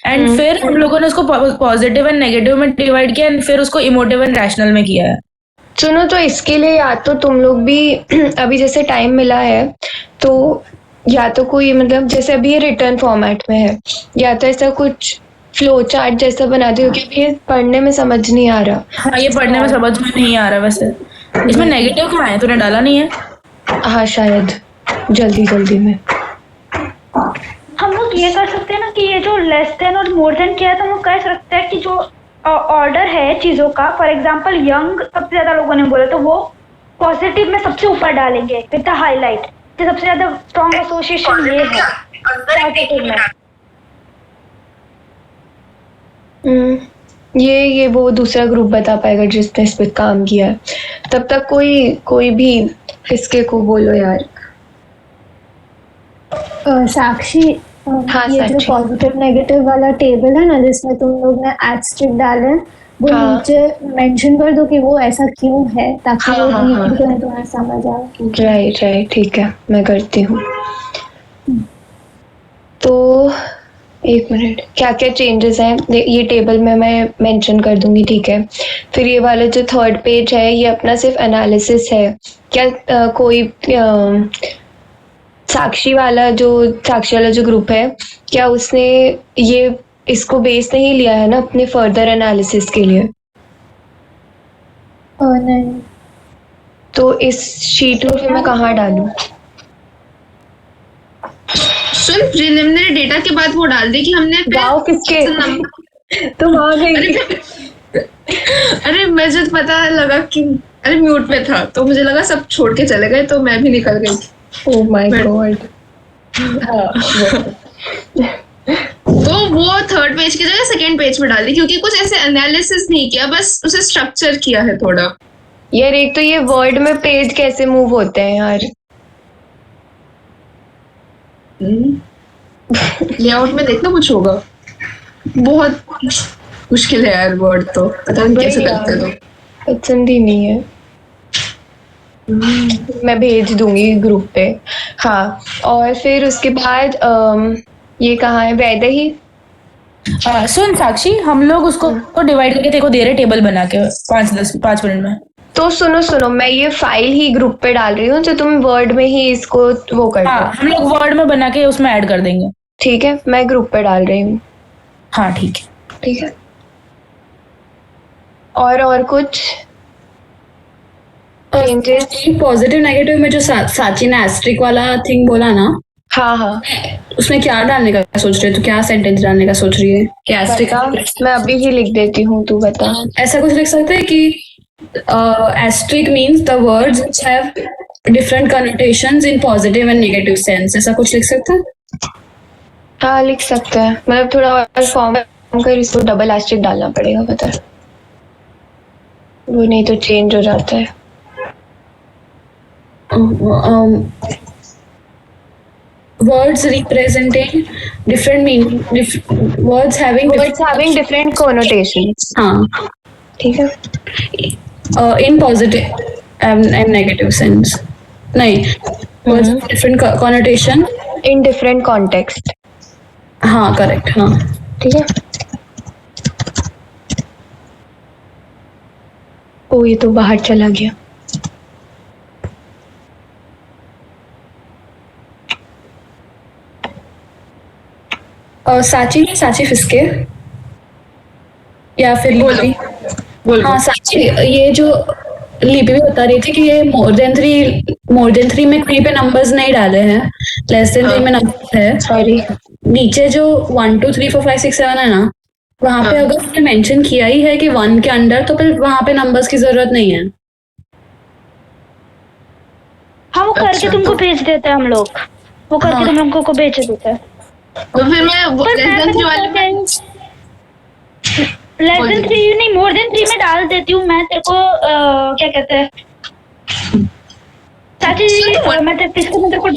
एंड फिर हम लोगों ने उसको पॉजिटिव एंड नेगेटिव में डिवाइड किया, एंड फिर उसको इमोटिव एंड रैशनल में किया है। सुनो, तो इसके लिए या तो तुम लोग भी अभी जैसे टाइम मिला है तो या तो कोई मतलब जैसे अभी ये रिटर्न फॉर्मेट में है, या तो ऐसा कुछ फ्लो चार्ट जैसा बना दो, क्योंकि ये पढ़ने में समझ नहीं आ रहा। हाँ ये पढ़ने में समझ में नहीं आ रहा वैसे। इसमें नेगेटिव कहाँ है, तूने डाला नहीं है? हाँ शायद जल्दी में। हम लोग ये कर सकते हैं ना कि ये जो लेस देन और मोर देन किया है तो हम लोग कह सकते हैं कि जो ऑर्डर है चीजों का, फॉर एग्जांपल यंग सबसे ज्यादा लोगों ने बोला तो वो पॉजिटिव में सबसे ऊपर डालेंगे विद द हाईलाइट, कि सबसे ज्यादा स्ट्रॉन्ग एसोसिएशन ये है पॉजिटिव में। ये वो दूसरा ग्रुप बता पाएगा जिसने इस पे काम किया है। तब तक कोई भी इसके को बोलो यार। साक्षी, हाँ, ये जो साक्षी। पॉजिटिव नेगेटिव वाला टेबल है ना जिसमें तुम लोग ने एस्टेरिस्क डाले हैं, वो हाँ। नीचे मेंशन कर दो कि वो ऐसा क्यों है, ताकि हाँ, वो हाँ, हाँ। रीड करें तुम्हें समझ आए। राइट, ठीक है, मैं करती हूँ। तो एक मिनट, क्या क्या चेंजेस हैं ये टेबल में मैं मेंशन कर दूंगी, ठीक है। फिर ये वाला जो थर्ड पेज है ये अपना सिर्फ एनालिसिस है। क्या कोई साक्षी वाला जो ग्रुप है, क्या उसने ये इसको बेस नहीं लिया है ना अपने फर्दर एनालिसिस के लिए? नहीं, तो इस शीट को फिर मैं कहाँ डालूं? सुन, प्रिलिमिनरी डेटा के बाद वो डाल दे कि हमने गाँव किसके? तुम आ गई। अरे मुझे तो पता लगा कि अरे म्यूट पे था तो मुझे लगा सब छोड़ के चले गए तो मैं भी निकल गई। Oh my God. तो वो थर्ड पेज की जगह सेकेंड पेज पे डाल दी क्योंकि कुछ ऐसे एनालिसिस नहीं किया, बस उसे स्ट्रक्चर किया है थोड़ा। यार एक तो ये वर्ड में पेज कैसे मूव होते हैं यार? लेआउट में देखना कुछ होगा, बहुत मुश्किल है यार वर्ड, तो पता नहीं कैसे करते लोग। पसंद ही नहीं है। मैं भेज दूंगी ग्रुप पे। हाँ, और फिर उसके बाद ये कहाँ है? वैदेही। सुन साक्षी, हम लोग उसको डिवाइड करके तेरे को दे रहे टेबल बना के 5 मिनट में। तो सुनो, मैं ये फाइल ही ग्रुप पे डाल रही हूँ, तो तुम वर्ड में ही इसको वो कर हाँ, दो। हम लोग वर्ड में बना के उसमें ऐड कर देंगे। ठीक है, मैं ग्रुप पे डाल रही हूँ। हाँ ठीक है। ठीक है। और कुछ पॉजिटिव नेगेटिव में जो साची ने एस्ट्रिक वाला थिंग बोला ना, हाँ, उसमें क्या डालने का सोच रही है? तो क्या सेंटेंस डालने का सोच रही है? क्या एस्ट्रिक? बता, मैं अभी ही लिख देती हूँ, तू बता। ऐसा कुछ लिख सकते हैं कि asterisk means the words which have different connotations in positive and negative sense, ऐसा कुछ लिख सकते हैं? हाँ, लिख सकते हैं। मतलब थोड़ा और फॉर्म कर, इसको डबल एस्टेरिस्क डालना पड़ेगा, पता है, वो नहीं तो चेंज हो जाता है। Words representing different meaning, words having different connotations। हाँ, ठीक है। in positive and negative sense, नहीं, words of different connotation in different context। हाँ करेक्ट, हाँ ठीक है। ओ, ये तो बाहर चला गया। साची फिसके या फिर लिपि? हाँ साची, ये जो लिपि भी बता रही थी कि ये मोर देन थ्री में कहीं पे नंबर्स नहीं डाले हैं, लेस देन 3 में नंबर है। सॉरी, नीचे जो 1 2 3 4 5 6 7 है ना, वहां पे अगर उसने मेंशन किया ही है कि 1 के अंडर, तो फिर वहां पे नंबर्स की जरूरत नहीं है। हाँ, वो करके तुमको भेज देते हैं हम लोग, वो करके तुम लोगों को भेज देते हैं। तो फिर मैं लेस देन 3 वाले में लेस देन 3 नहीं, मोर देन 3 में डाल देती हूँ मैं तेरे को। क्या कहते हैं चाची जी, मैं तेरे को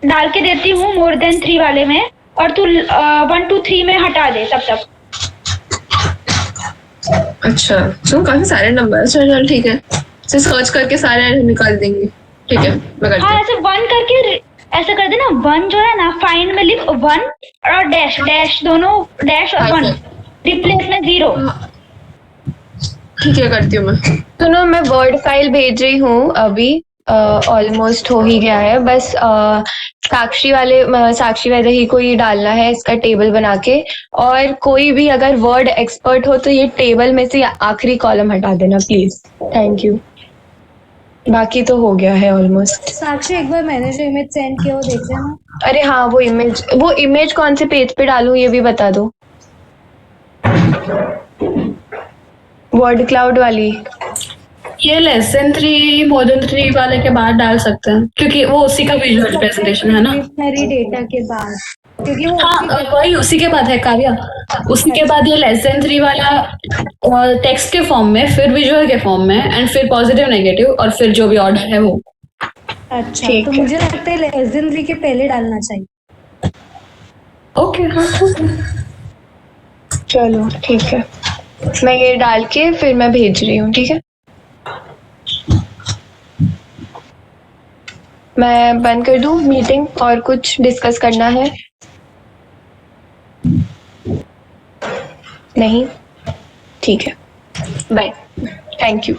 डाल के देती हूँ मोर देन 3 वाले में, और तू 1 2 3 में हटा दे तब तक। अच्छा, तो काफी सारे नंबर। चल ठीक है, से सर्च करके सारे निकाल देंगे। ठीक है, मैं करती हाँ, हूँ। ऐसे 1 करके ऐसा कर देना। 1 जो है ना, फाइंड में लिख 1 और डैश दोनों, डैश और 1 रिप्लेस में 0। ठीक है, करती हूँ मैं। सुनो, मैं वर्ड फाइल भेज रही हूँ अभी। ऑलमोस्ट हो ही गया है, बस साक्षी वैदेही को ही डालना है इसका टेबल बना के। और कोई भी अगर वर्ड एक्सपर्ट हो तो ये टेबल में से आखिरी कॉलम हटा देना प्लीज। Thank you. बाकी तो हो गया है ऑलमोस्ट। साक्षी एक बार मैंने जो इमेज सेंड किया वो देख लेना। अरे हाँ, वो इमेज कौन से पेज पे डालूं ये भी बता दो। वर्ड क्लाउड वाली। ये लेसन 3 मॉडर्न 3 वाले के बाद डाल सकते हैं क्योंकि वो उसी का विजुअल रिप्रेजेंटेशन है ना। डिक्शनरी डेटा के बाद, क्योंकि वो हाँ वही उसी के बाद है काव्या। उसी के बाद ये लेसन 3 वाला टेक्स्ट के फॉर्म में, फिर विजुअल के फॉर्म में, एंड फिर पॉजिटिव नेगेटिव, और फिर जो भी ऑर्डर है वो। अच्छा, तो मुझे लगता है लेस देन 3 के पहले डालना चाहिए। ओके हाँ चलो ठीक है, मैं ये डाल के फिर मैं भेज रही हूँ। ठीक है, मैं बंद कर दूँ मीटिंग, और कुछ डिस्कस करना है? नहीं, ठीक है, बाय, थैंक यू।